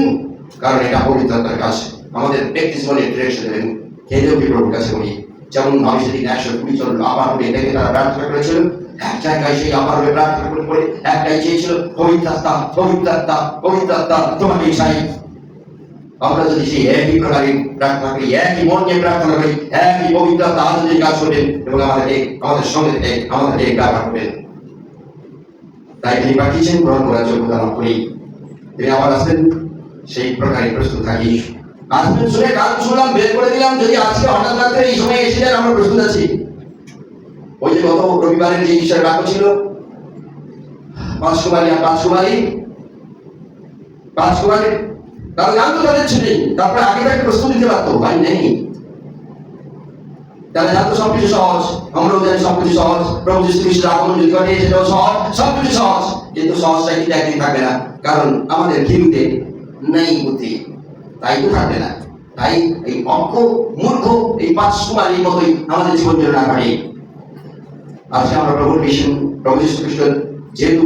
কারণ এটা পবিত্র আত্মার কাজ। আমাদের ব্যক্তি জীবনের ডিরেকশন দেবেন। খেয়েও কি প্রভুর কাছে বলি, যেমন আমি সেদিন 120 জন আবার হবে এটাকে তারা প্রার্থনা করেছিল, এক জায়গায় সেই আবার হবে প্রার্থনা করে একটাই চেয়েছিল, পবিত্র আত্মা, পবিত্র আত্মা, পবিত্র আত্মা তোমাকে চাই। আমরা যদি সেই একই প্রকারে প্রার্থনা করি, একই মন নিয়ে প্রার্থনা করি, একই পবিত্র আত্মা আজ যদি কাজ করবেন এবং আমাদের সঙ্গে থেকে আমাদেরকে ব্যবহার করবেন। তাই তিনি পাঠিয়েছেন গ্রহণ করার যোগ্যতা লাভ করি। তিনি আবার আসবেন, সেই প্রকারে প্রস্তুত থাকি। আসবেন শুনে কাজ শুনলাম, বের করে দিলাম। যদি আজকে হঠাৎ রাত্রে এই সময় এসে যান, আমরা প্রস্তুত আছি। ওই যে গত রবিবারের যে ঈশ্বরের বাক্য ছিল, পাঁচ কুমারী, তারা জানতো তাদের ছেলে, তারপরে আগে তাকে প্রস্তুত দিতে পারতো, ভাই নেই। তারা জানতো সবকিছু সহজ, আমরাও জানি সবকিছু সহজ। প্রভু যীশু খ্রিস্টের আগমন যদি ঘটে সেটাও সহজ, সবকিছু সহজ। কিন্তু সহজটা কিন্তু একদিন থাকবে না, কারণ আমাদের ঘিরুতে নেই বুদ্ধি, তাই তো থাকবে না। তাই এই অজ্ঞ মূর্খ এই পাঁচ কুমারীর মতোই আমাদের জীবন যেন না কাটে। আজকে আমরা প্রভুর মিশন, প্রভু যীশু খ্রিস্ট যেহেতু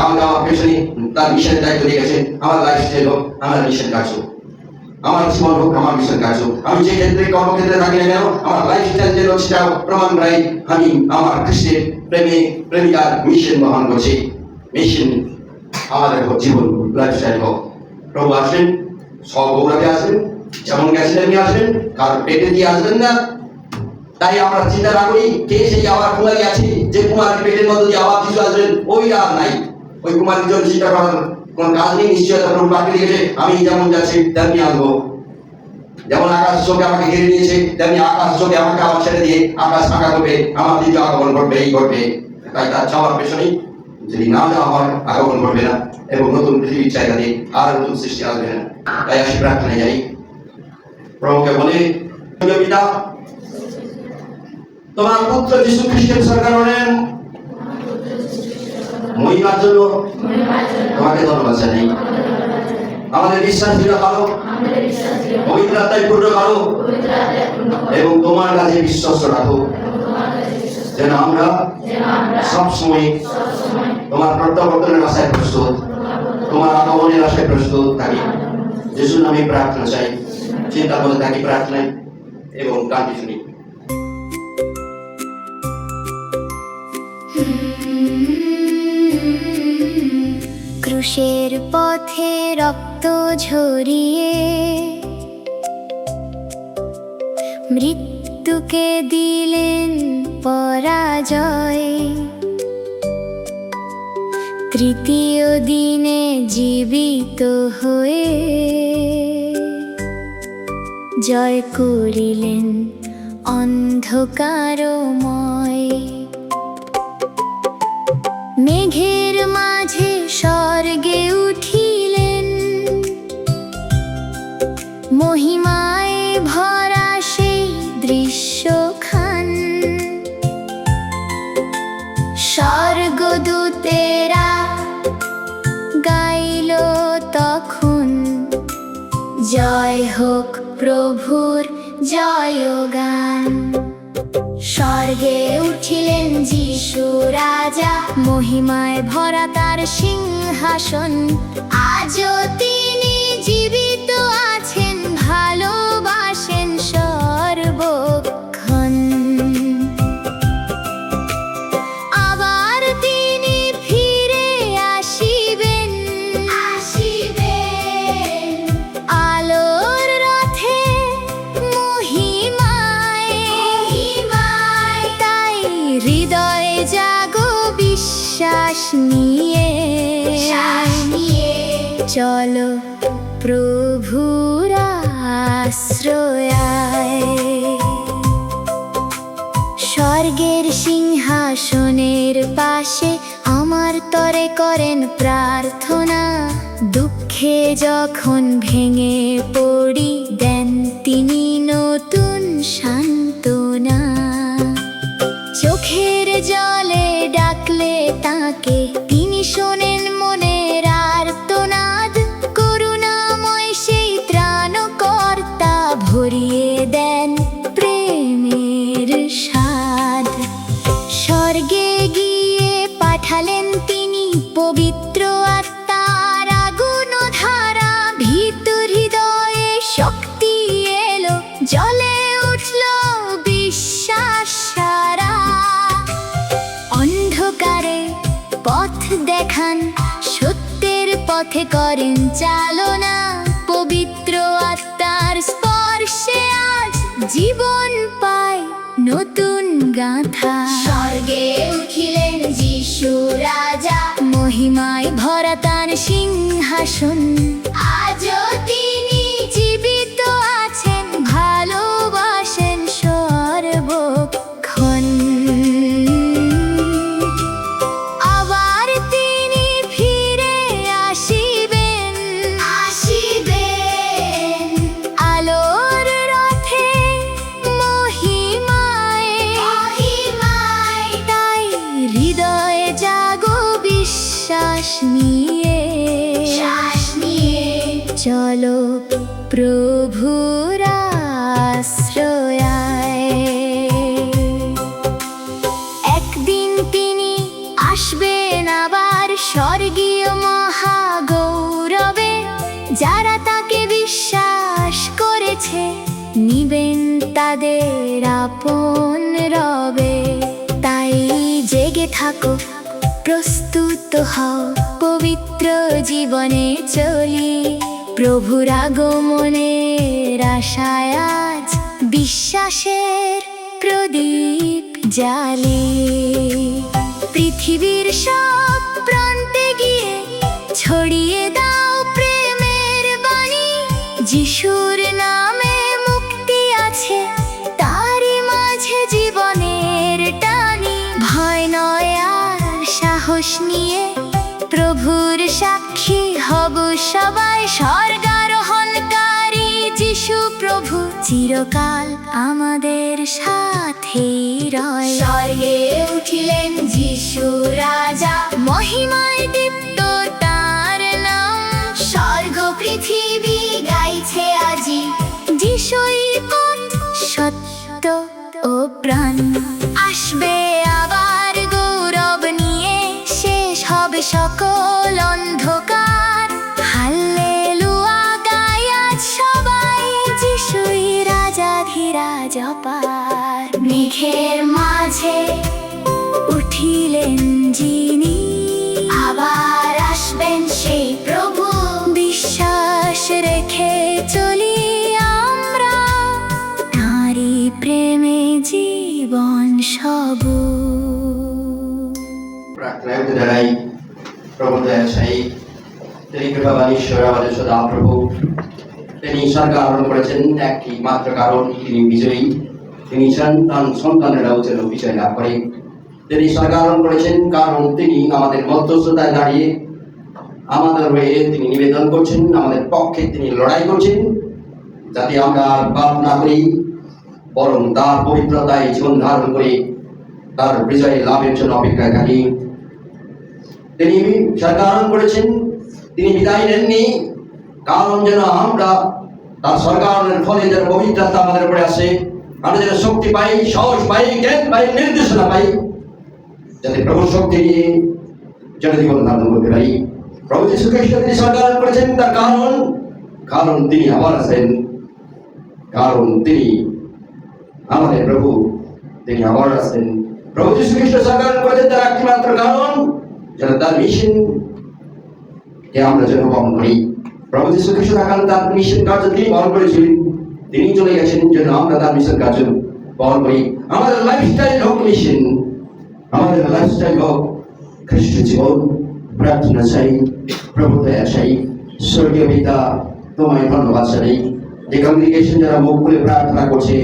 আমার পেছনে তার মিশনের দায়িত্ব দিয়ে গেছে, আমার লাইফস্টাইল হোক, আমার মিশন কাজ হোক, আমার জীবন হোক, আমার মিশন কাজ হোক। আমি যে ক্ষেত্রে কর্মক্ষেত্রে থাকি না কেন, আমার লাইফস্টাইল যেন সেটাও প্রমাণ পাই আমি আমার খ্রিস্টের প্রেমিকার মিশন বহন করছি। মিশন আমাদের জীবন লাইফস্টাইল হোক। প্রভু আসবেন, সব গৌরবে আসবেন, যেমন গেছিলেন নিয়ে আসবেন, কারণ পেটে দিয়ে আসবেন না। তাই আমরা চিন্তা না করি কে সেই আবার কুমারী আছে, যে কুমারীর পেটের মধ্যে দিয়ে আবার কিছু আসবেন, ওই আর নাই। ওই কুমারীর জন্য চিন্তা করার কোন কাজ নেই। নিশ্চয়তা প্রভু বাকি দিয়েছে, আমি যেমন যাচ্ছি তেমনি আসবো। যেমন আকাশ চোখে আমাকে ঘিরে নিয়েছে, তেমনি আকাশ চোখে আমাকে আবার ছেড়ে দিয়ে আকাশ ফাঁকা করবে, আমার দ্বিতীয় আগমন করবে, এই করবে। তাই তার যাওয়ার পেছনেই যদি না যাওয়া হয়, আগমন করবে না এবং নতুন পৃথিবীর জায়গা দিয়ে আর নতুন সৃষ্টি আসবে না। তাই আসি প্রার্থনায় যাই। প্রভুকে বলে, পিতা, তোমার পুত্র যীশু খ্রিস্টের সরকার হলেন মহিমার জন্য তোমাকে ধন্যবাদ জানাই। আমাদের বিশ্বাস দৃঢ় করো, পবিত্র আত্মায় পূর্ণ করো এবং তোমার কাছে বিশ্বস্ত রাখো, যেন আমরা সবসময় তোমার প্রত্যাবর্তনের আশায় প্রস্তুত, তোমার আগমনের আশায় প্রস্তুত থাকি। যিশুর নামে প্রার্থনা চাই, চিন্তা করে থাকি প্রার্থনায় এবং গানটি শুনি। ক্রুশের পথে রক্ত ঝরিয়ে মৃত্যুকে দিলেন পরাজয়। তৃতীয় দিনে জীবিত হয়ে জয় করিলেন অন্ধকারময়। মেঘের মাঝে স্বর্গে উঠিলেন, মহিমায় ভরা সেই দৃশ্যখান। স্বর্গদূতেরা গাইল তখন, জয় হোক প্রভুর জয়গান। স্বর্গে উঠিলেন যিশু রাজা, মহিমায় ভরা তার সিংহাসন। আজও তিনি জীবিত আছেন, ভালোবাসেন সর্বক্ষণ। আবার তিনি ফিরে আসিবেন, আলোর রথে মহিমায়। তাই হৃদয়ে জাগো বিশ্বাস নিয়ে, চলো প্রভুর আশ্রয়ায়। স্বর্গের সিংহাসনের পাশে আমার তরে করেন প্রার্থনা। দুঃখে যখন ভেঙে পড়ি, দেন তিনি নতুন সান্ত্বনা। চোখের জলে ডাকলে তাকে তিনি শোনেন মনের আর্তনাদ। করুণাময় স্বর্গে গিয়ে পাঠালেন তিনি পবিত্র আত্মার আগুন ধারা, ভিতর হৃদয়ে শক্তি এলো, জ্বলে উঠল বিশ্বাস সারা। অন্ধকারে পথ দেখান, সত্যের পথে করেন চালনা, পবিত্র আত্মার স্পর্শে আজ জীবন পায় নতুন গাথা। স্বর্গে উঠিলেন যিশু রাজা, মহিমায় ভরা তার সিংহাসন, আজও তিনি জীবিত আছেন, ভালোবাসেন সর্বক্ষণ। আবার তিনি ফিরে আসিবেন, আলোর রথে মহিমায়, তাই হৃদয়ে জাগো বিশ্বাস নিয়ে, চলো প্রভুর আশ্রয়ায়। একদিন তিনি আসবেন আবার স্বর্গীয় মহাগৌরবে, যারা তাকে বিশ্বাস করেছে নিবেন তাদের আপন রবে। তাই জেগে থাকো, প্রস্তুত হও, পবিত্র জীবনে চলি, প্রভুর আগমনের আশায় আজ বিশ্বাসের প্রদীপ জ্বালি। পৃথিবীর সব প্রান্তে গিয়ে ছড়িয়ে দাও প্রেমের বাণী, যিশুর নামে মুক্তি আছে, তারই মাঝে জীবনের টানি। ভয় নয় আর সাহস নিয়ে প্রভুর সাক্ষী হব সবাই, স্বর্গারোহণকারী যিশু প্রভু চিরকাল আমাদের সাথেই রয়। স্বর্গে উঠিলেন যিশু রাজা, মহিমায় দীপ্ত তার নাম, স্বর্গ পৃথিবী গাইছে আজি, যিশুই পথ সত্য ও প্রাণ। আসবে আবার গৌরব নিয়ে, শেষ হবে সকল অন্ধকার, হাল্লেলুয়া গাই আজ সবাই, যিশুই রাজাধিরাজ অপার। মেঘের মাঝে উঠিলেন যিনি, আবার আসবেন সেই প্রভু, বিশ্বাস রেখে চলি আমরা, নারী প্রেমে জীবন সবু। প্রার্থনায় দাঁড়াই। প্রভু দয়াশায়ী, তিনি কৃপাবান ঈশ্বর আমাদের সদা প্রভু, তিনি স্বর্গ আরোহণ করেছেন একটি মাত্র কারণ, তিনি বিজয়ী। তিনি সন্তানেরাও যেন বিজয় লাভ করে। তিনি স্বর্গ আরোহণ করেছেন কারণ তিনি আমাদের মধ্যস্থতায় দাঁড়িয়ে আমাদের হয়ে তিনি নিবেদন করছেন, আমাদের পক্ষে তিনি লড়াই করছেন, যাতে আমরা আর পাপ না করি, বরং তার পবিত্রতায় জীবন ধারণ করে তার বিজয় লাভের জন্য অপেক্ষা করি। তিনি স্বর্গ আরোহণ করেছেন, তিনি বিদায় নেননি, কারণ যেন আমরা তার স্বর্গ আরোহণের ফলে যেন পবিত্রতা আমাদের উপরে আসে, আমরা যেন শক্তি পাই, সাহস পাই, জ্ঞান পাই, নির্দেশনা পাই, যাতে প্রভু শক্তি নিয়ে যেন জীবন ধারণ করতে পারি। প্রভু যীশু খ্রিস্ট তিনি স্বর্গ আরোহণ করেছেন, তার কারণ তিনি আবার আসবেন, কারণ তিনি আমাদের প্রভু, তিনি আবার আসবেন। প্রভু যীশু খ্রিস্ট স্বর্গ আরোহণ করেছেন তার একটি মাত্র কারণ, যেন তার মিশন কে আমরা যেন পালন করি। প্রভু যীশু খ্রিস্ট থাকান তার মিশন কার্য তিনি পালন করেছিলেন, তিনি চলে গেছেন যেন আমরা তার মিশন কার্য পালন করি। আমাদের লাইফস্টাইল হোক মিশন, আমাদের লাইফস্টাইল হোক খ্রিস্ট জীবন। প্রার্থনা চাই, প্রভু দয়া চাই। স্বর্গীয় পিতা, তোমায় ধন্যবাদ জানাই যে কংগ্রিগেশন যারা মুখ খুলে প্রার্থনা করছে,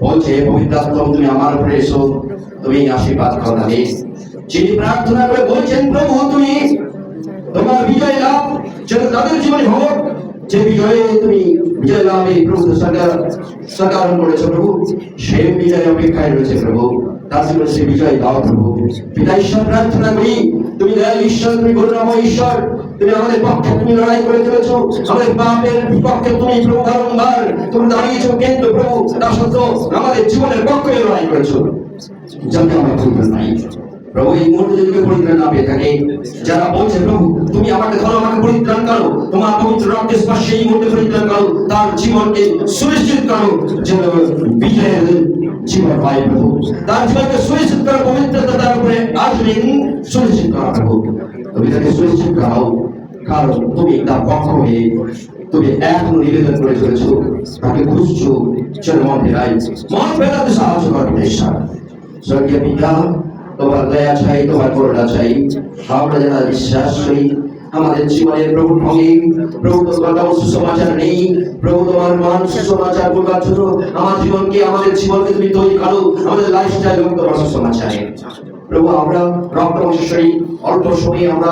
বলছে পবিত্র আত্মা তুমি আমার উপরে এসো, তুমি আশীর্বাদ করো তাদের। যিনি প্রার্থনা করে বলছেন প্রভু তুমি তোমার বিজয় লাভ যেন তাদের জীবনে হোক, যে বিজয়ে তুমি বিজয় লাভে প্রভু সরকার করেছো প্রভু, সেই বিজয় অপেক্ষায় রয়েছে প্রভু, তার জীবনে সে বিজয় দাও প্রভু। পিতা ঈশ্বর প্রার্থনা করি, তুমি দয়ালু ঈশ্বর, তুমি করুণাময় ঈশ্বর, তুমি আমাদের পক্ষে তুমি লড়াই করে চলেছো, আমাদের পাপের বিপক্ষে তুমি প্রভু বারংবার তুমি দাঁড়িয়েছো, কিন্তু প্রভু তা সত্ত্বেও আমাদের জীবনের পক্ষে লড়াই করেছো। যাতে আমরা পরিত্রাণ পাই। প্রভু এই মুহূর্তে যদি কেউ পরিত্রাণ না পেয়ে থাকে, যারা বলছে প্রভু তুমি আমাকে ধরো, আমাকে পরিত্রাণ করো, তোমার পবিত্র রক্তের স্পর্শে এই মুহূর্তে পরিত্রাণ করো, তার জীবনকে সুনিশ্চিত করো যেন বিজয়ের জীবন পায় প্রভু, তার জীবনকে সুনিশ্চিত করো, পবিত্রতা তার উপরে আসবেন সুনিশ্চিত করা প্রভু। তুমি তাকে সুনিশ্চিত করাও, কারণ তুমি তার পক্ষ হয়ে তুমি এখনো নিবেদন করে চলেছো, তাকে খুঁজছো, চলো মন ফেরাতে সাহায্য করবে ঈশ্বর। স্বর্গীয় পিতা, তোমার দয়া চাই, তোমার করুণা চাই। আমরা যারা বিশ্বাস করি আমাদের জীবনের প্রভু ভঙ্গি, প্রভু তোমার তেমন সুসমাচার নেই, প্রভু তোমার মান সুসমাচার প্রকাশ জন্য আমাদের জীবনকে তুমি তৈরি করো, আমাদের লাইফস্টাইল এবং তোমার সুসমাচার। প্রভু আমরা রক্ত মাংসের অল্প সময়ে আমরা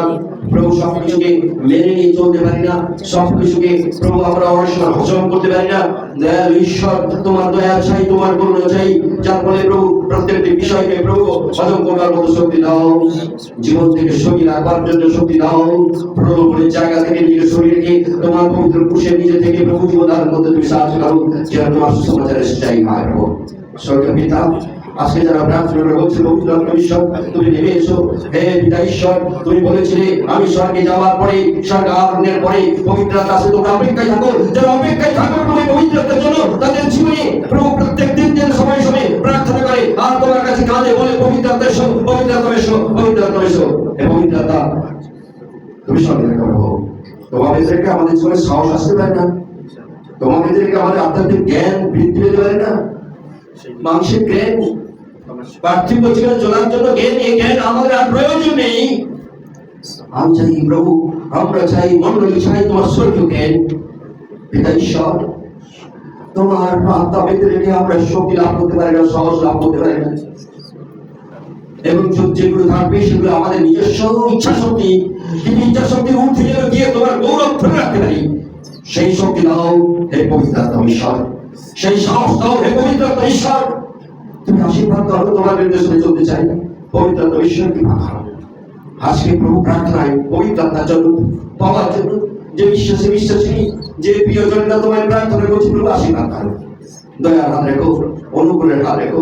প্রভু সবকিছুকে মেনে নিয়ে চলতে পারি না, সবকিছুকে প্রভু আমরা অনেক সময় হজম করতে পারি না। দয়ালু ঈশ্বর, তোমার দয়া চাই, তোমার করুণা চাই, যার ফলে প্রভু প্রত্যেকটি বিষয়কে প্রভু হজম করবার মতো শক্তি দাও, জীবন থেকে শরীর রাখবার জন্য শক্তি দাও, প্রলোভনের জায়গা থেকে নিজের শরীরকে তোমার পবিত্র কুশে নিজে থেকে প্রভু জীবন ধারণ করতে তুমি সাহায্য করো, যেন তোমার সুসমাচারের চাই হয় প্রভু। স্বর্গীয় পিতা, আজকে যারা প্রার্থনা করছে পবিত্র ঈশ্বর তুমি নেমে এসো। হে পিতা ঈশ্বর, তুমি বলেছিলে আমি স্বর্গে যাওয়ার পরে, স্বর্গ আরোহণের পরে পবিত্রতা আছে, তোমরা অপেক্ষায় থাকো। যারা অপেক্ষায় থাকো প্রভু পবিত্রতার জন্য, তাদের জীবনে প্রভু প্রত্যেক দিন দিন সময় সময় প্রার্থনা করে আর তোমার কাছে কাঁদে, বলে পবিত্রতা এসো, পবিত্রতা এসো, পবিত্রতা এসো। এই পবিত্রতা তুমি স্বর্গে করো। তোমাদের থেকে আমাদের জীবনে সাহস আসতে পারে না, তোমাদের থেকে আমাদের আধ্যাত্মিক জ্ঞান বৃদ্ধি পেতে পারে না, মানসিক জ্ঞান, পার্থিব জীবনে চলার জন্য জ্ঞান, এই জ্ঞান আমাদের আর প্রয়োজন নেই। আমি চাই প্রভু, আমরা চাই, মন্ডলী চাই তোমার স্বর্গীয় জ্ঞান। পিতা ঈশ্বর, তোমার আত্মা পেতে রেখে আমরা শক্তি লাভ করতে পারি না, সাহস লাভ করতে পারি না, এবং যেগুলো থাকবে সেগুলো আমাদের নিজস্ব ইচ্ছা শক্তি, কিন্তু ইচ্ছা শক্তি উঠে গিয়ে তোমার গৌরব ধরে রাখতে পারি। সেই শক্তি দাও হে পবিত্রাত্মা ঈশ্বর, সেই সাহস দাও হে পবিত্রাত্মা ঈশ্বর। তুমি আশীর্বাদ করো, তোমার নির্দেশনে চলতে চাই। পবিত্রাত্মা ঈশ্বরকে পাঠাও আজকে প্রভু প্রার্থনায় পবিত্রাত্মার জন্য পাওয়ার জন্য, যে বিশ্বাসী যে প্রিয়জনরা তোমার প্রার্থনা করছে প্রভু আশীর্বাদ করো, দয়ার হাত রেখো, অনুকূলের হাত রেখো।